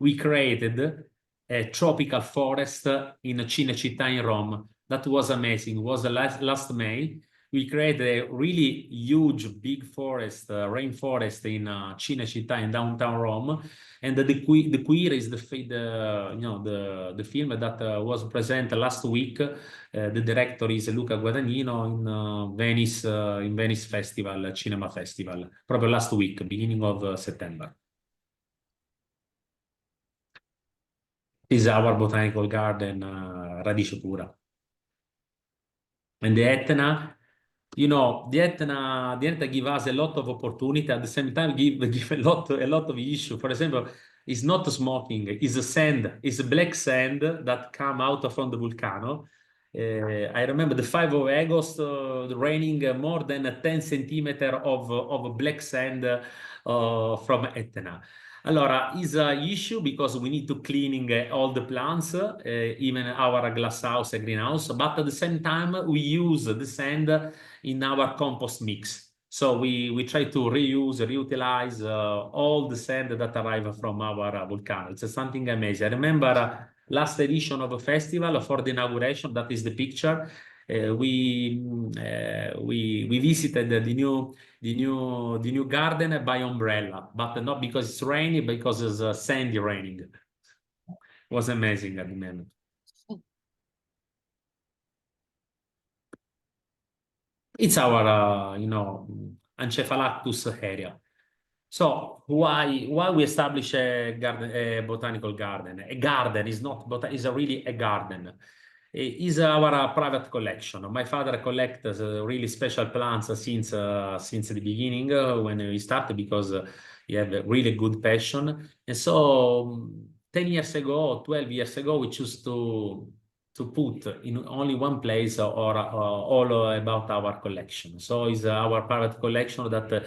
we created a tropical forest in Cinecittà in Rome. That was amazing. It was last May. We created a really huge, big forest, rainforest in Cinecittà in downtown Rome. And the Queer is the film that was presented last week. The director is Luca Guadagnino in Venice Festival, Cinema Festival, proprio last week, beginning of September. This is our botanical garden, Radicepura. And the Etna, the Etna give us a lot of opportunity. At the same time, give a lot of issue. For example, it's not smoking. It's a sand. It's a black sand that come out from the volcano. I remember the 5 of August, raining more than 10 centimeters of black sand from Etna. Allora, is an issue because we need to cleaning all the plants, even our glass house and greenhouse, but at the same time, we use the sand in our compost mix. So we try to reutilize all the sand that arrive from our volcano. It's something amazing. I remember last edition of a festival for the inauguration, that is the picture. We visited the new garden by umbrella, but not because it's rainy, because it's sandy raining. It was amazing at the moment. It's our Encephalactus area. So why we establish a botanical garden? A garden is not, but is really a garden. Is our private collection. My father collects really special plants since the beginning when we started, because he had a really good passion. And so 10 years ago, 12 years ago, we chose to put in only one place or all about our collection. So it's our private collection that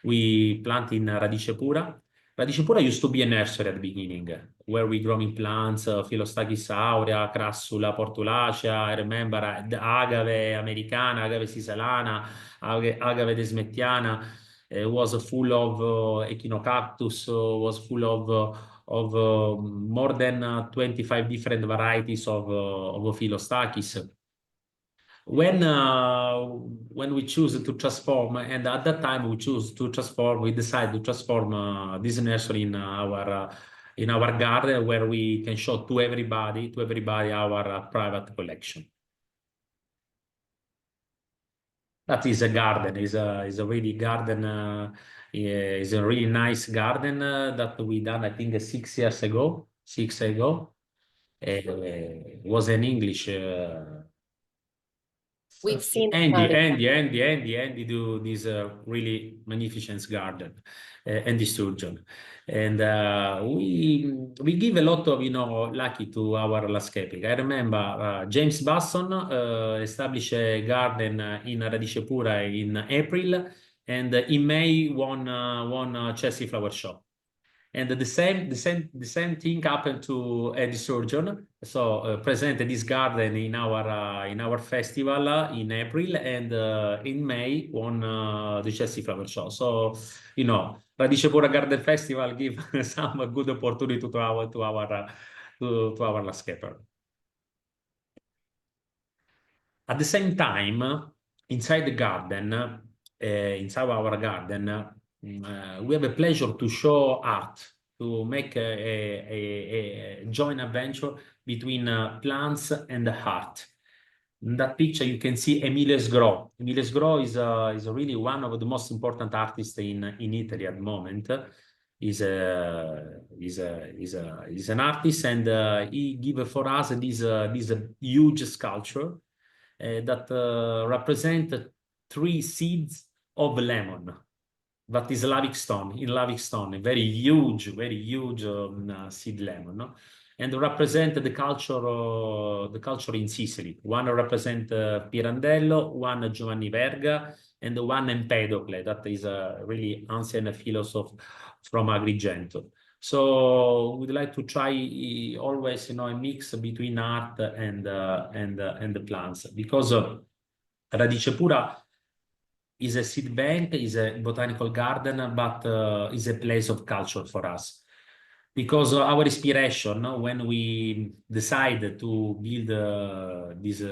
we plant in Radicepura. Radicepura used to be a nursery at the beginning, where we growing plants, Philostachys aurea, Crassula portulacea. I remember the agave americana, agave sisalana, agave desmettiana. Was full of echinocactus, was full of more than 25 different varieties of Philostachys. When we choose to transform, and at that time we decide to transform this nursery in our garden, where we can show to everybody our private collection. That is a garden. Is a really garden. Is a really nice garden that we done, I think, 6 years ago. It was in English. We've seen Andy do this really magnificent garden, Andy Sturgeon, and we give a lot of lucky to our landscaping. I remember James Basson established a garden in Radicepura in April, and in May won Chelsea Flower Show. And the same thing happened to Eddie Surgeon. So presented this garden in our festival in April, and in May won the Chelsea Flower Show. So Radicepura Garden Festival give some good opportunity to our landscaper. At the same time, inside the garden, inside our garden, we have a pleasure to show art, to make a joint adventure between plants and art. In that picture, you can see Emilio Sgro. Emilio Sgro is really one of the most important artists in Italy at the moment. He's an artist, and he gave for us this huge sculpture that represent 3 seeds of lemon. That is in lavic stone, a very huge seed lemon, no? And represent the culture in Sicily. One represent Pirandello, one Giovanni Verga, and one Empedocle, that is a really ancient philosopher from Agrigento. So we'd like to try always, a mix between art and the plants, because Radicepura is a seed bank, is a botanical garden, but is a place of culture for us. Because our inspiration when we decided to build this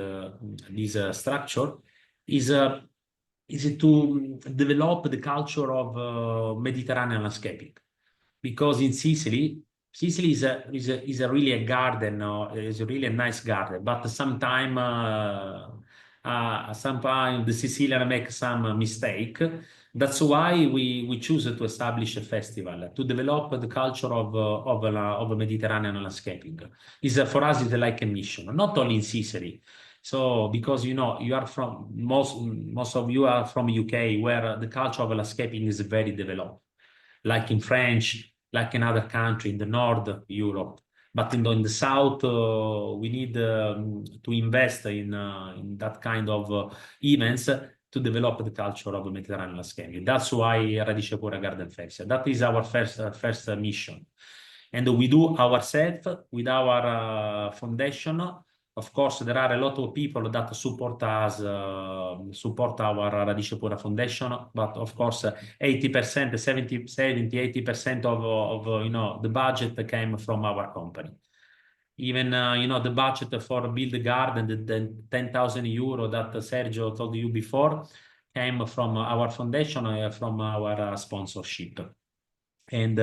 structure is to develop the culture of Mediterranean landscaping. Because in Sicily is a really a garden, is really a nice garden, but sometimes the Sicilian make some mistake. That's why we choose to establish a festival to develop the culture of Mediterranean landscaping. For us, it's like a mission, not only in Sicily. So because you are from most of you are from UK, where the culture of landscaping is very developed, like in French, like in other countries in the North Europe. But in the South, we need to invest in that kind of events to develop the culture of the Mediterranean landscape. That's why Radicepura Garden Festival. That is our first mission. And we do ourselves with our foundation. Of course, there are a lot of people that support us, support our Radicepura Foundation, but of course, 80%, 70, 80% of the budget came from our company. Even the budget for build the garden, the 10,000 euro that Sergio told you before, came from our foundation, from our sponsorship. And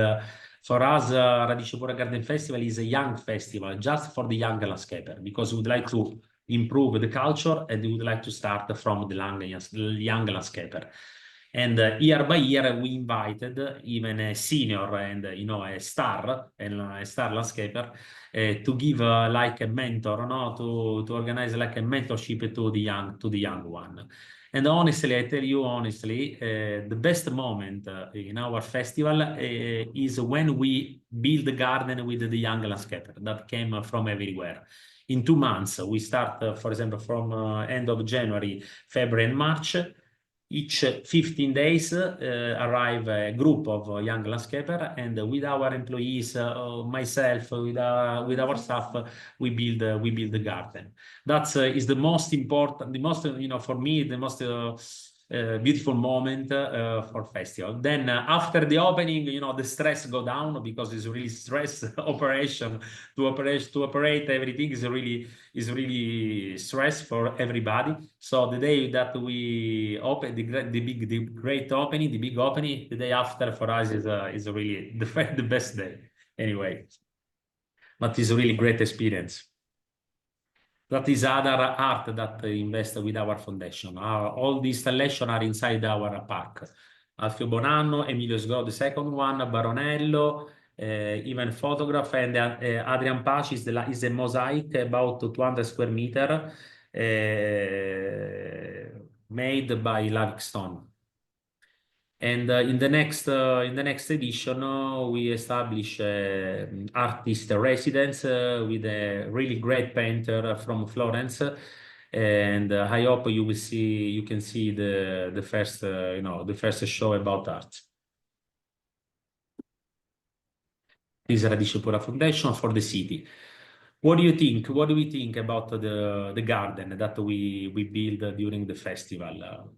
for us, Radicepura Garden Festival is a young festival, just for the young landscaper, because we would like to improve the culture and we would like to start from the young landscaper. And year by year, we invited even a senior and a star landscaper to give like a mentor, to organize like a mentorship to the young one. And honestly, I tell you honestly, the best moment in our festival is when we build the garden with the young landscaper that came from everywhere. In 2 months, we start, for example, from end of January, February, and March. Each 15 days arrive a group of young landscaper, and with our employees, myself, with our staff, we build the garden. That is the most important, the most for me, the most beautiful moment for festival. Then after the opening, the stress go down, because it's really stress operation to operate everything is really stress for everybody. So the day that we open the big opening, the day after for us is really the best day anyway. But it's a really great experience. That is other art that invest with our foundation. All the installations are inside our park. Alfio Bonanno, Emilio Sgro, the second one, Baronello, even photograph, and Adrian Paci is a mosaic about 200 square meter made by Livingstone. And in the next edition, we establish artist residence with a really great painter from Florence, and I hope you can see the first show about art. This is Radicepura Foundation for the city. What do you think? What do we think about the garden that we build during the festival?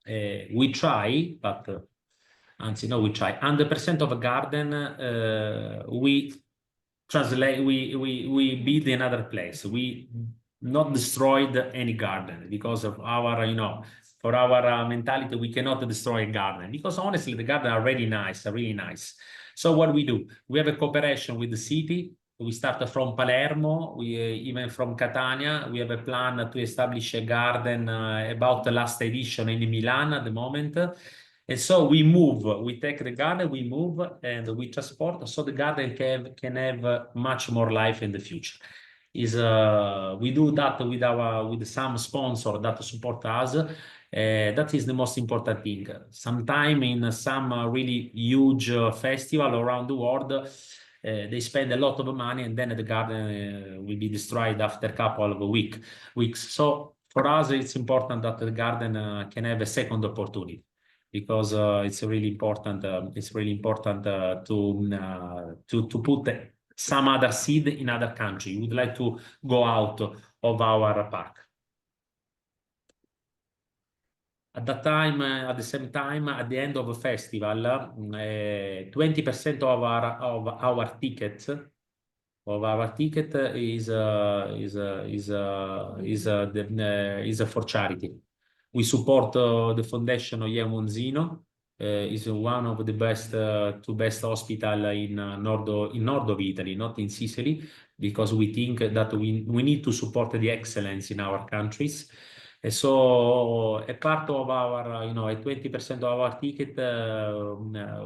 We try, but we try 100% of a garden. We translate. We build in another place. We not destroyed any garden because of our for our mentality. We cannot destroy a garden because honestly the garden are really nice. So what we do? We have a cooperation with the city. We start from Palermo, even from Catania. We have a plan to establish a garden about the last edition in Milan at the moment. And so we move, we take the garden, we move, and we transport, so the garden can have much more life in the future. We do that with some sponsor that support us. That is the most important thing. Sometime in some really huge festival around the world, they spend a lot of money, and then the garden will be destroyed after a couple of weeks. So for us, it's important that the garden can have a second opportunity, because it's really important. To put some other seed in other country. We would like to go out of our park. At that time, at the same time, at the end of the festival, 20% of our ticket is for charity. We support the foundation of Monzino. Is one of the two best hospital in north of Italy, not in Sicily, because we think that we need to support the excellence in our countries. And so a part of our, 20% of our ticket,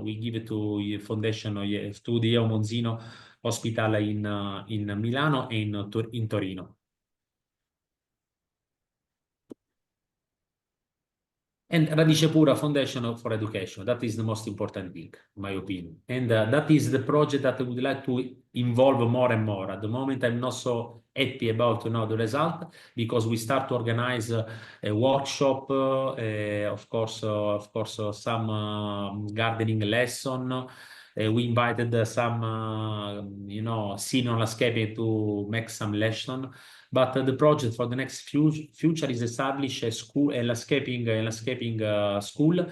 we give it to foundation to the Monzino Hospital in Milano and in Torino. And Radicepura Foundation for Education, that is the most important thing, in my opinion. And that is the project that I would like to involve more and more. At the moment, I'm not so happy about the result, because we start to organize a workshop, of course, some gardening lesson. We invited some, senior landscaping to make some lesson. But the project for the next future is establish a school, a landscaping school,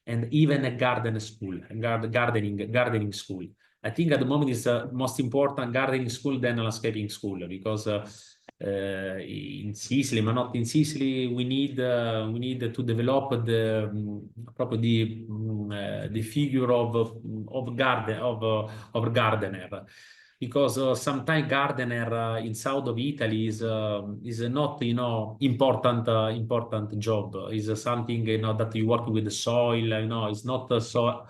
and even a garden school, gardening school. I think at the moment is the most important gardening school than a landscaping school, because in Sicily, but not in Sicily, we need to develop the figure of gardener. Because sometimes gardener in south of Italy is not important job. Is something that you work with the soil. It's not so.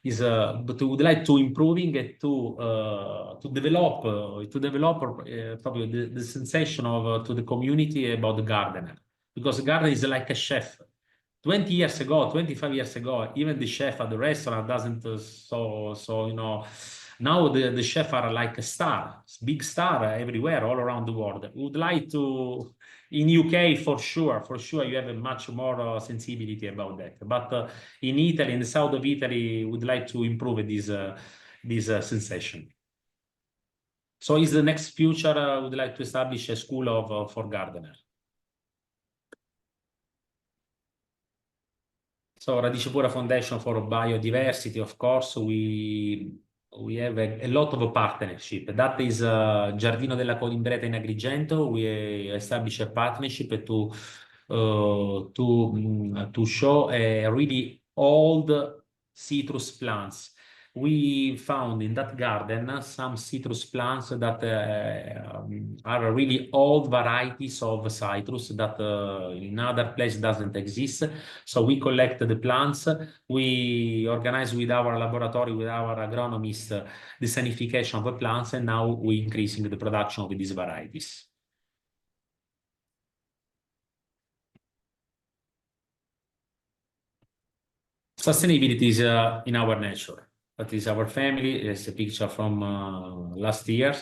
But we would like to improving it to develop probably the sensation of to the community about the gardener, because the gardener is like a chef. 20 years ago, 25 years ago, even the chef at the restaurant doesn't now the chefs are like a star, big star everywhere, all around the world. Would like to, in UK for sure, you have a much more sensibility about that. But in Italy, in the south of Italy, would like to improve this sensation. So is the next future, would like to establish a school for gardeners. So Radicepura Foundation for Biodiversity, of course, we have a lot of partnership. That is Giardino della Colimbreta in Agrigento. We established a partnership to show really old citrus plants. We found in that garden some citrus plants that are really old varieties of citrus that in other places doesn't exist. So we collect the plants, we organize with our laboratory, with our agronomist, the sanification of the plants, and now we're increasing the production of these varieties. Sustainability is in our nature. That is our family. It's a picture from last year.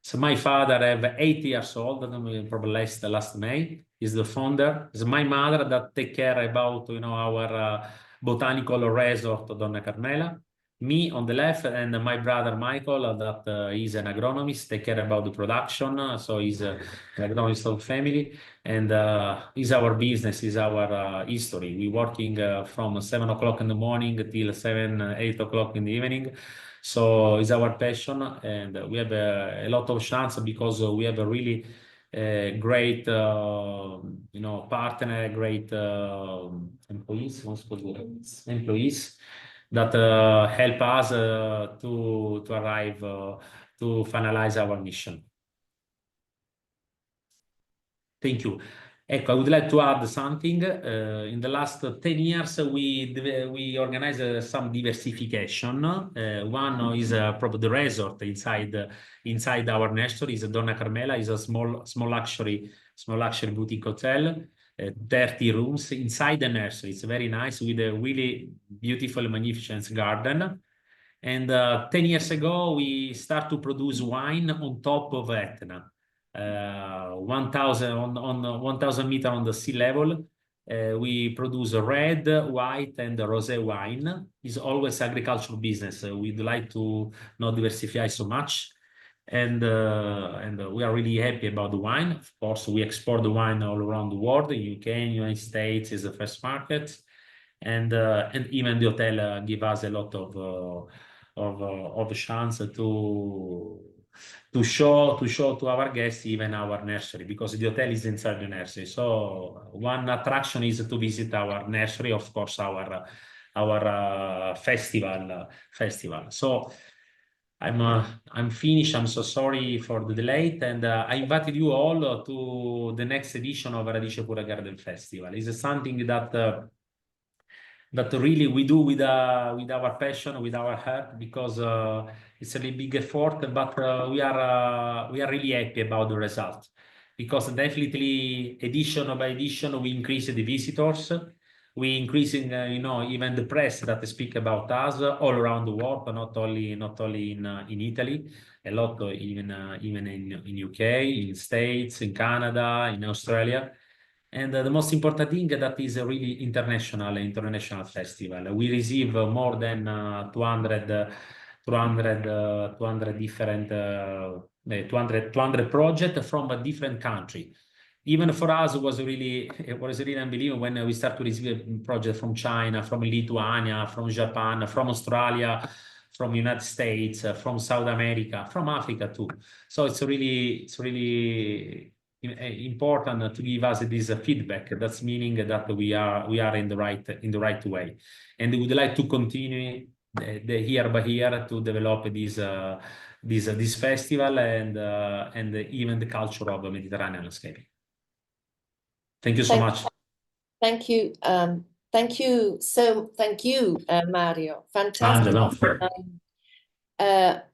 So my father, have 80 years old, probably last May, is the founder. It's my mother that take care about our botanical resort Donna Carmela. Me on the left, and my brother Michael, that is an agronomist, take care about the production. So he's an agronomist of family, and is our business, is our history. We working from 7 o'clock in the morning till 8 o'clock in the evening. So it's our passion, and we have a lot of chance because we have a really great, partner, great employees that help us to arrive to finalize our mission. Thank you. I would like to add something. In the last 10 years, we organized some diversification. One is probably the resort inside our nursery. Is Donna Carmela, is a small luxury boutique hotel. 30 rooms inside the nursery. It's very nice with a really beautiful, magnificent garden. And 10 years ago, we start to produce wine on top of Etna. 1,000 meters on the sea level. We produce red, white, and rosé wine. It's always agricultural business. We'd like to not diversify so much. and we are really happy about the wine. Of course, we export the wine all around the world. The UK, United States is the first market, and even the hotel give us a lot of chance to show to our guests even our nursery, because the hotel is inside the nursery. So one attraction is to visit our nursery, of course, our festival. So I'm finished. I'm so sorry for the delay, and I invited you all to the next edition of Radicepura Garden Festival. It's something that really we do with our passion, with our heart, because it's a really big effort, but we are really happy about the result, because definitely edition by edition we increase the visitors. We increasing, even the press that speak about us all around the world, but not only in Italy, a lot even in UK, in States, in Canada, in Australia. And the most important thing that is a really international festival. We receive more than 200 different 200 projects from a different country. Even for us, it was really unbelievable when we start to receive a project from China, from Lithuania, from Japan, from Australia, from United States, from South America, from Africa too. So it's really important to give us this feedback. That's meaning that we are in the right way, and we would like to continue the year by year to develop this festival and even the culture of the Mediterranean landscaping. Thank you so much. Thank you. Thank you, Mario. Fantastic.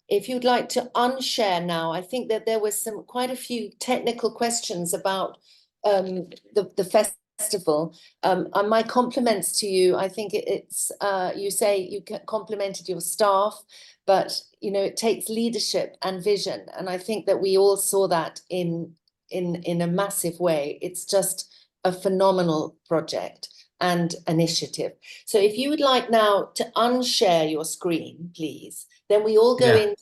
If you'd like to unshare now, I think that there was quite a few technical questions about the festival. And my compliments to you. I think it's you say you complimented your staff, but it takes leadership and vision, and I think that we all saw that in a massive way. It's just a phenomenal project and initiative. So if you would like now to unshare your screen, please, then we all go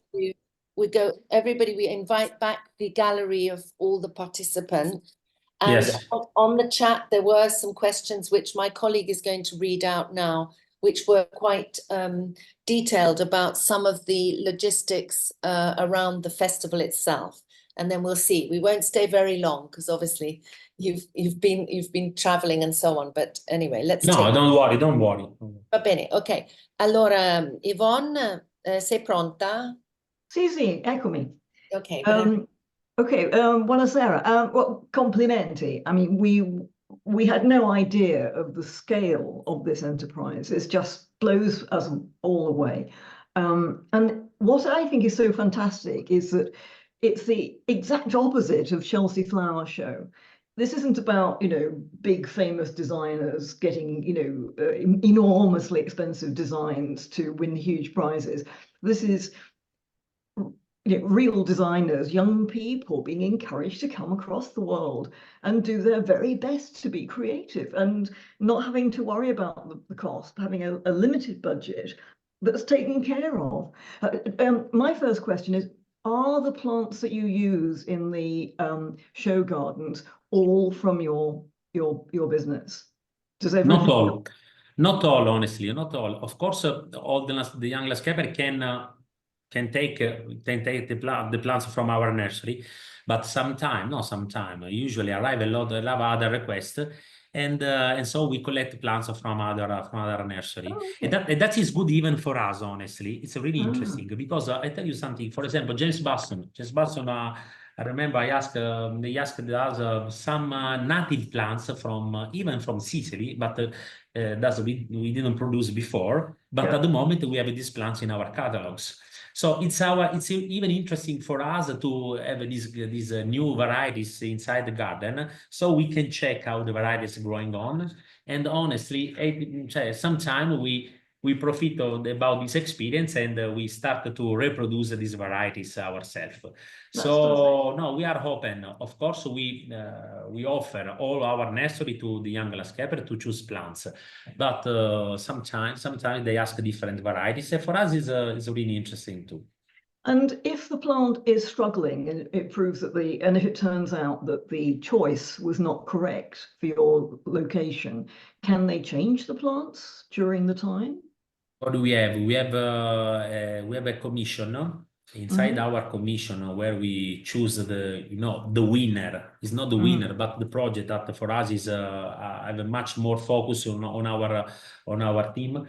everybody, we invite back the gallery of all the participants. And on the chat, there were some questions which my colleague is going to read out now, which were quite detailed about some of the logistics around the festival itself. And then we'll see. We won't stay very long because obviously you've been traveling and so on. But anyway, let's don't worry. Va bene, ok. Allora, Yvonne, sei pronta? Sì, eccomi. Ok. Buonasera. Well, complimenti. I mean, we had no idea of the scale of this enterprise. It just blows us all away. And what I think is so fantastic is that it's the exact opposite of Chelsea Flower Show. This isn't about, big famous designers getting, enormously expensive designs to win huge prizes. This is real designers, young people being encouraged to come across the world and do their very best to be creative and not having to worry about the cost, having a limited budget that's taken care of. My first question is, are the plants that you use in the show gardens all from your business? Does everyone... Not all, honestly, not all. Of course, all the young landscaper can take the plants from our nursery, but sometimes usually arrive a lot of other requests, and so we collect plants from other nursery. Oh, okay. And that is good even for us, honestly. It's really interesting because I tell you something. For example, James Basson, I remember they asked us some native plants even from Sicily, but we didn't produce before. But at the moment we have these plants in our catalogs. So it's even interesting for us to have these new varieties inside the garden, so we can check how the varieties are growing on. And honestly, sometimes we profit about this experience and we start to reproduce these varieties ourselves. So no, we are open. Of course, we offer all our nursery to the young landscaper to choose plants, but sometimes they ask different varieties. And for us, it's really interesting too. And if the plant is struggling and it proves that and if it turns out that the choice was not correct for your location, can they change the plants during the time? What do we have? We have a commission inside our commission where we choose the winner. It's not the winner, but the project that for us is have a much more focus on our team.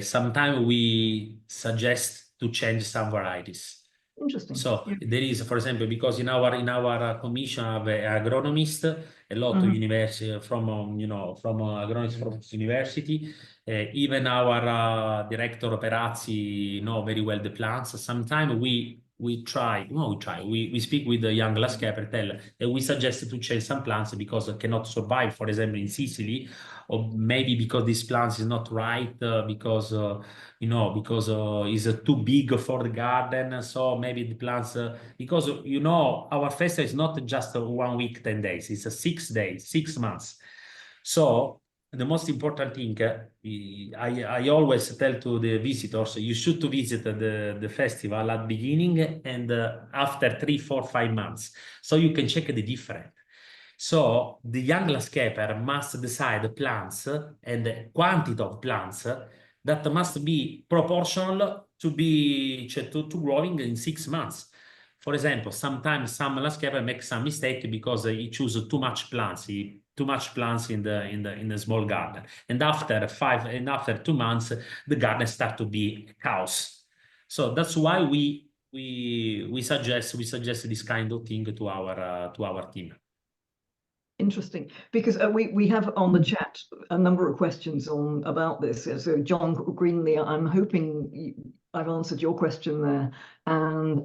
Sometimes we suggest to change some varieties. Interesting. So there is, for example, because in our commission have an agronomist, a lot of university from agronomists from university. Even our director Perazzi know very well the plants. Sometimes we speak with the young landscaper, tell that we suggest to change some plants because they cannot survive, for example, in Sicily, or maybe because this plant is not right, because it's too big for the garden. So maybe the plants, because our festival is not just 1 week, 10 days. It's 6 days, 6 months. So the most important thing, I always tell to the visitors, you should to visit the festival at the beginning and after 3, 4, 5 months, so you can check the difference. So the young landscaper must decide the plants and the quantity of plants that must be proportional to growing in 6 months. For example, sometimes some landscaper makes some mistake because he chooses too much plants. Too much plants in the small garden, and after 2 months, the garden start to be chaos. So that's why we suggest this kind of thing to our team. Interesting, because we have on the chat a number of questions about this. So John Greenlee, I'm hoping I've answered your question there, and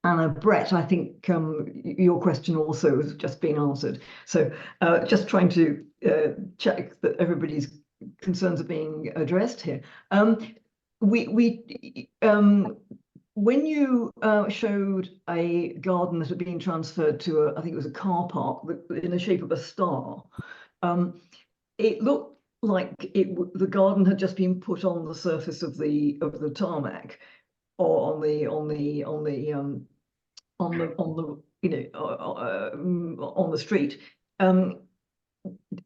Anna Brett, I think your question also has just been answered. So just trying to check that everybody's concerns are being addressed here. When you showed a garden that had been transferred to I think it was a car park in the shape of a star, it looked like the garden had just been put on the surface of the tarmac, or on the street.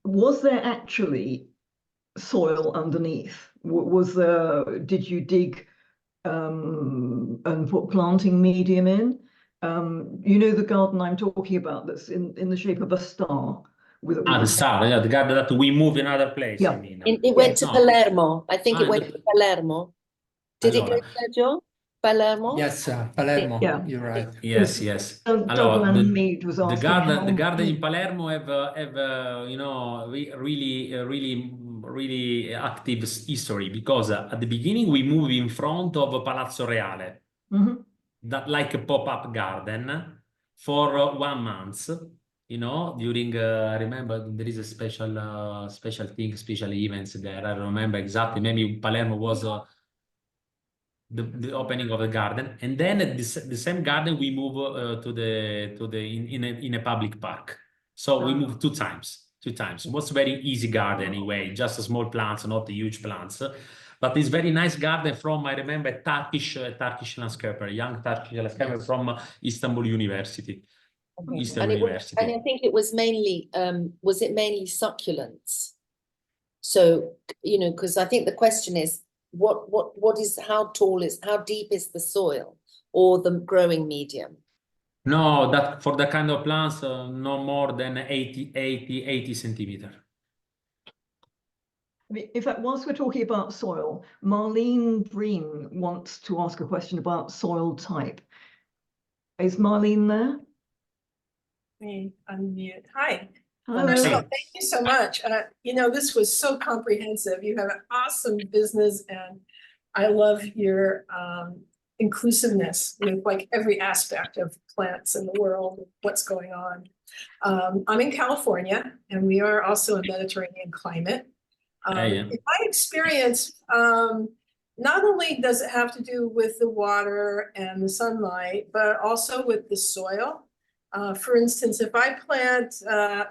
Was there actually soil underneath? Did you dig and put planting medium in? The garden I'm talking about, that's in the shape of a star. The star, yeah, the garden that we moved in another place. Yeah. I mean, It went to Palermo. I think it went to Palermo. Did it go, Sergio? Palermo? Yes, Palermo. Yeah. You're right. Yes. Douglas Mead was asking the garden in Palermo have really active history, because at the beginning we moved in front of Palazzo Reale, that like a pop-up garden for 1 month. During I remember there is a special events there. I don't remember exactly. Maybe Palermo was the opening of the garden, and then the same garden we move in a public park. So we moved 2 times. It was very easy garden anyway, just small plants, not the huge plants. But it's very nice garden from, I remember, Turkish landscaper, young Turkish landscaper from Istanbul University. And I think it was mainly, was it mainly succulents? So, because I think the question is, how deep is the soil or the growing medium? No, that for the kind of plants, no more than 80 centimeters. In fact, whilst we're talking about soil, Marlene Breen wants to ask a question about soil type. Is Marlene there? Me unmute. Hi. Hello. First of all, thank you so much. This was so comprehensive. You have an awesome business, and I love your inclusiveness with like every aspect of plants in the world, what's going on. I'm in California, and we are also a Mediterranean climate. In my experience, not only does it have to do with the water and the sunlight, but also with the soil. For instance, if I plant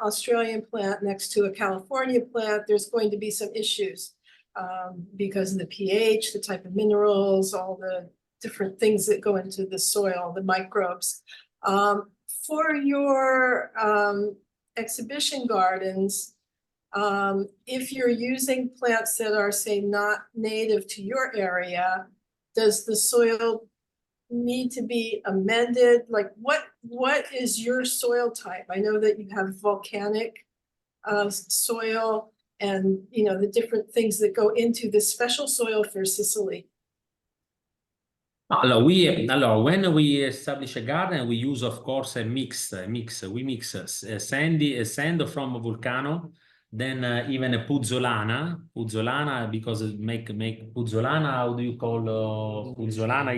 Australian plant next to a California plant, there's going to be some issues. because of the pH, the type of minerals, all the different things that go into the soil, the microbes. For your exhibition gardens, if you're using plants that are, say, not native to your area, does the soil need to be amended? Like what is your soil type? I know that you have volcanic soil and, you know, the different things that go into this special soil for Sicily. When we establish a garden, we use, of course, a mix. We mix sand from Vulcano, then even a puzzolana, because it make puzzolana. How do you call puzzolana?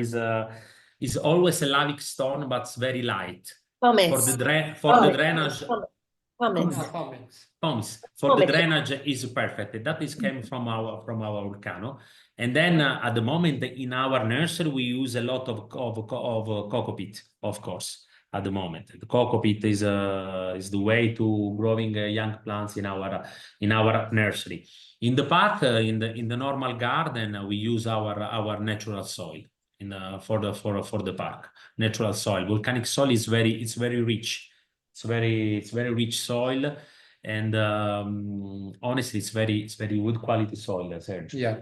Is always a lavic stone, but it's very light. Pumice. For the drainage. Pumice. Pumice. For the drainage is perfect. That is came from our Vulcano. And then at the moment in our nursery, we use a lot of coco peat, of course, at the moment. The coco peat is the way to growing young plants in our nursery. In the park, in the normal garden, we use our natural soil for the park. Natural soil. Volcanic soil is very rich. It's very rich soil. And honestly, it's very good quality soil, Sergio. Yeah.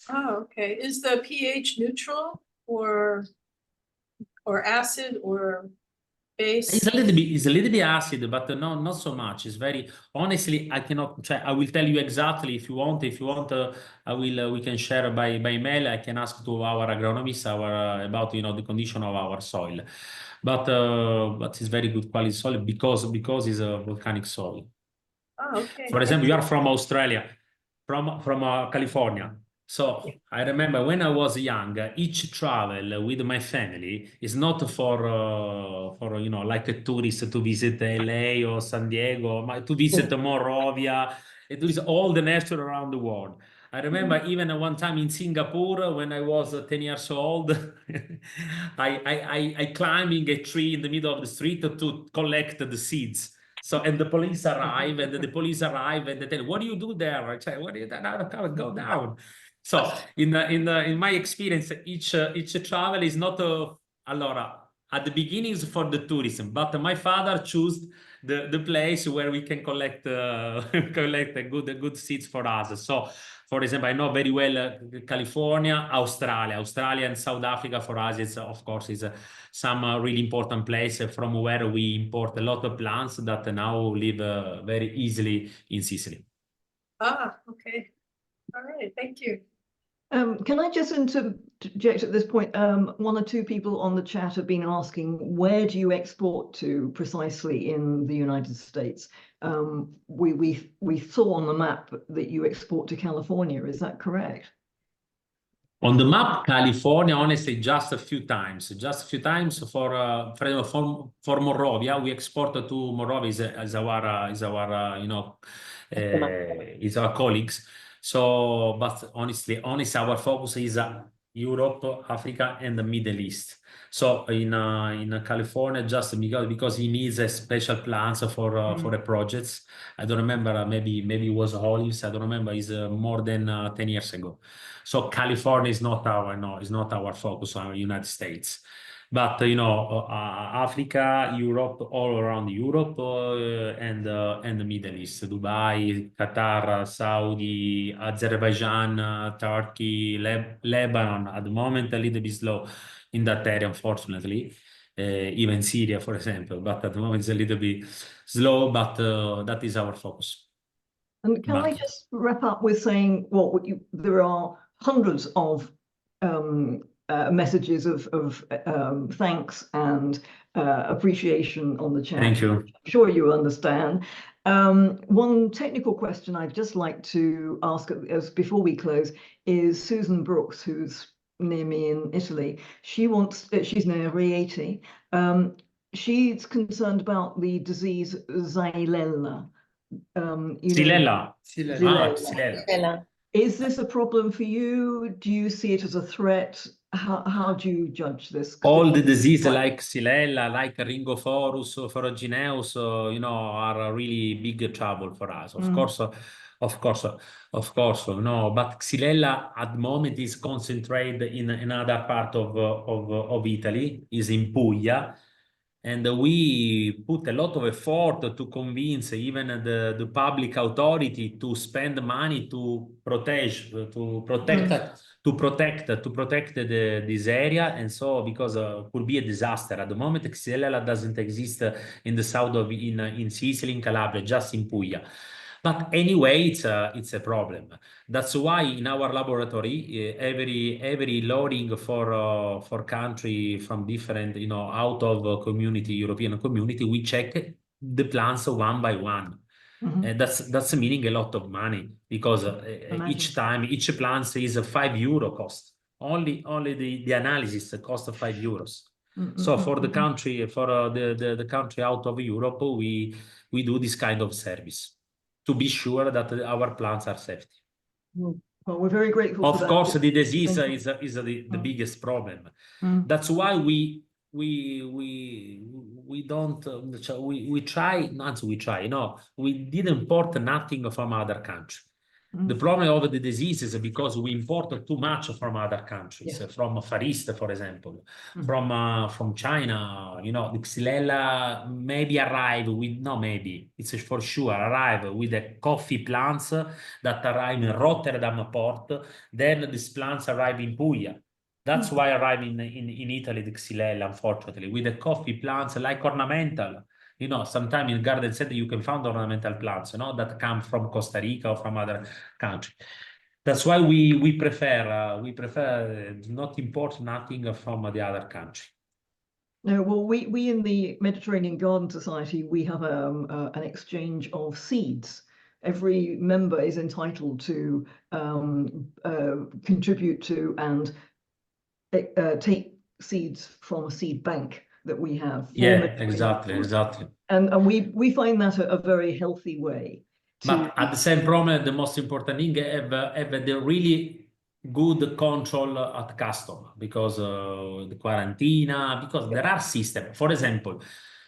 Oh, okay. Is the pH neutral or acid or base? It's a little bit acid, but not so much. It's very honestly, I cannot. I will tell you exactly if you want. I will. We can share by email. I can ask to our agronomist about the condition of our soil, but it's very good quality soil because it's a volcanic soil. Oh, okay. For example, you are from Australia, from California. So I remember when I was young, each travel with my family is not for like a tourist to visit LA or San Diego, but to visit Monrovia. It is all the nature around the world. I remember even one time in Singapore when I was 10 years old, I climbing a tree in the middle of the street to collect the seeds. So, and the police arrive, and they tell, what do you do there? I say, what do you do? Go down. So, in my experience, each travel is not allora, at the beginning is for the tourism, but my father chose the place where we can collect good seeds for us. So, for example, I know very well California, Australia, and South Africa for us. It's of course is some really important place from where we import a lot of plants that now live very easily in Sicily. Ah, okay. All right. Thank you. Can I just interject at this point? One or two people on the chat have been asking, where do you export to precisely in the United States? We saw on the map that you export to California. Is that correct? On the map, California, honestly, just a few times for Monrovia. We export to Monrovia is our colleagues. So, but honestly, our focus is Europe, Africa, and the Middle East. So in California, just because he needs a special plans for the projects. I don't remember. Maybe it was olives. I don't remember. It's more than 10 years ago. So California is not our focus on the United States. But Africa, Europe, all around Europe, and the Middle East, Dubai, Qatar, Saudi, Azerbaijan, Turkey, Lebanon. At the moment, a little bit slow in that area, unfortunately. Even Syria, for example. But at the moment, it's a little bit slow. But that is our focus. And can I just wrap up with saying, well, there are hundreds of messages of thanks and appreciation on the chat. Thank you. I'm sure you understand. One technical question I'd just like to ask before we close is Susan Brooks, who's near me in Italy. She's near Rieti. She's concerned about the disease Xylella. Xylella. Xylella. Is this a problem for you? Do you see it as a threat? How do you judge this? All the diseases like Xylella, like Ringophorus, Ferrugineus, are a really big trouble for us. Of Of course, no, but Xylella at the moment is concentrated in another part of Italy, is in Puglia, and we put a lot of effort to convince even the public authority to spend money to protect this area, and so because could be a disaster at the moment. Xylella doesn't exist in the south of in Sicily, in Calabria, just in Puglia. But anyway, it's a problem. That's why in our laboratory, every loading for country from different, out of community, European community, we check the plants one by one. And that's meaning a lot of money, because each time each plant is a €5 cost. Only the analysis costs €5. So for the country, for the country out of Europe, we do this kind of service to be sure that our plants are safe. Well, we're very grateful for Of that. course, the disease is the biggest problem. That's why we don't we try not we try no we didn't import nothing from other countries. The problem of the disease is because we import too much from other countries, from Far East, for example, from China. The Xylella maybe arrive with, no, maybe it's for sure arrive with the coffee plants that arrive in Rotterdam port. Then these plants arrive in Puglia. That's why arrive in Italy, the Xylella, unfortunately, with the coffee plants like ornamental. Sometimes in garden center you can find ornamental plants, that come from Costa Rica or from other countries. That's why we prefer not import nothing from the other country. No, well, we in the Mediterranean Garden Society, we have an exchange of seeds. Every member is entitled to contribute to and take seeds from a seed bank that we have. Yeah, exactly. And we find that a very healthy way. But at the same problem, the most important thing have the really good control at custom, because the quarantine, because there are systems. For example,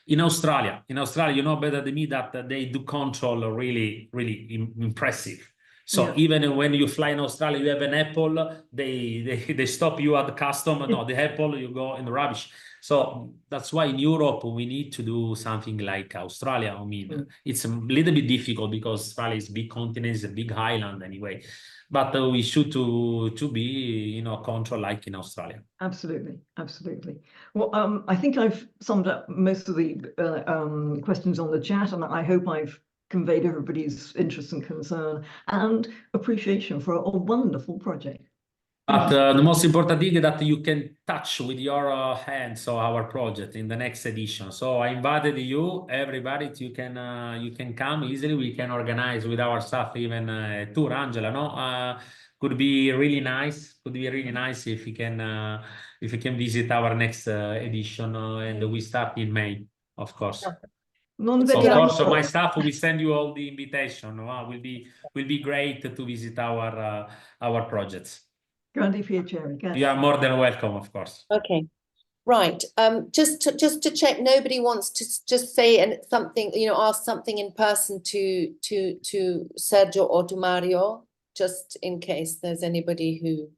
in Australia, you know better than me that they do control really, really impressive. So even when you fly in Australia, you have an apple, they stop you at the custom. No, the apple, you go in the rubbish. So that's why in Europe we need to do something like Australia. I mean, it's a little bit difficult because Australia is a big continent, it's a big island anyway. But we should to be, control like in Australia. Absolutely. Well, I think I've summed up most of the questions on the chat, and I hope I've conveyed everybody's interest and concern and appreciation for a wonderful project. But the most important thing is that you can touch with your hands our project in the next edition. So I invited you, everybody. You can come easily. We can organize with our staff even a tour, Angela. No, could be really nice. Could be really nice if you can visit our next edition, and we start in May, of course. Of course, my staff will send you all the invitation. Will be great to visit our projects. Grandi piacere. You are more than welcome, of course. Okay, right. Just to check, nobody wants to just say something, ask something in person to Sergio or to Mario, just in case there's anybody who.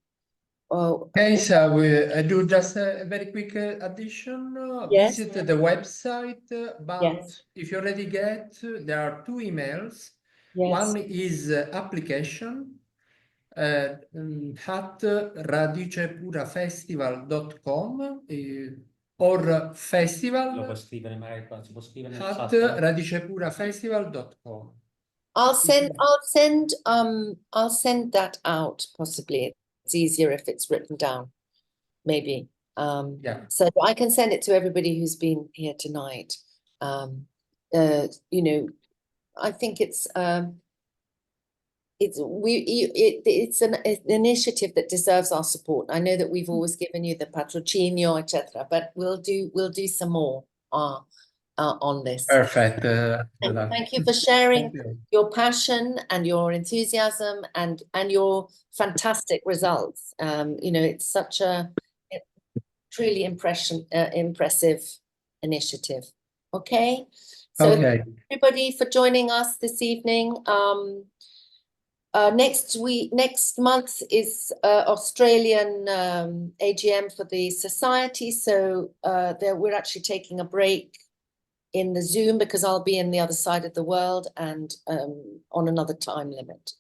Okay, so I do just a very quick addition. Yes. Visit the website, but Yes. if you already there are two emails. Yes. One is application at radicepurafestival.com or festival at radicepurafestival.com. I'll send that out possibly. It's easier if it's written down, maybe. So I can send it to everybody who's been here tonight. I think it's an initiative that deserves our support. I know that we've always given you the patrocinio, etc., but we'll do some more on this. Perfect. Thank you for sharing your passion and your enthusiasm and your fantastic results. It's such a truly impressive initiative. Okay, so thank you everybody for joining us this evening. Next month is Australian AGM for the society, so we're actually taking a break in the Zoom because I'll be in the other side of the world and on another time limit.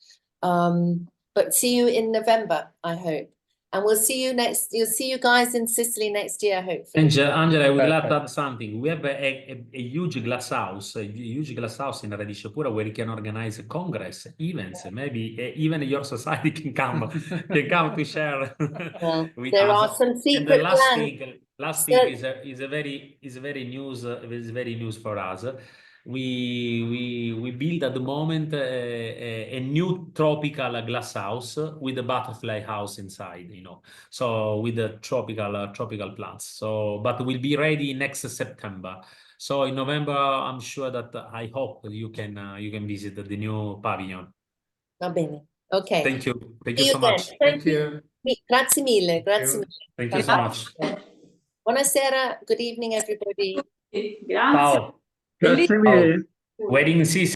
But see you in November, I hope. And we'll see you guys in Sicily next year, hopefully. Angela, I would like to add something. We have a huge glass house, in Radicepura where you can organize a congress, events. Maybe even your society can come to share with there us. are some And secret the last plans. thing is very news for us. We build at the moment a new tropical glass house with a butterfly house inside, so with the tropical plants. So, but we'll be ready next September. So in November, I'm sure that I hope you can visit the new pavilion. Va bene. Okay. Thank you See so again. much. Thank you. Grazie mille. Grazie mille. Thank you so much. Buonasera. Good evening, everybody. Grazie. Ciao. Grazie mille. Wedding season.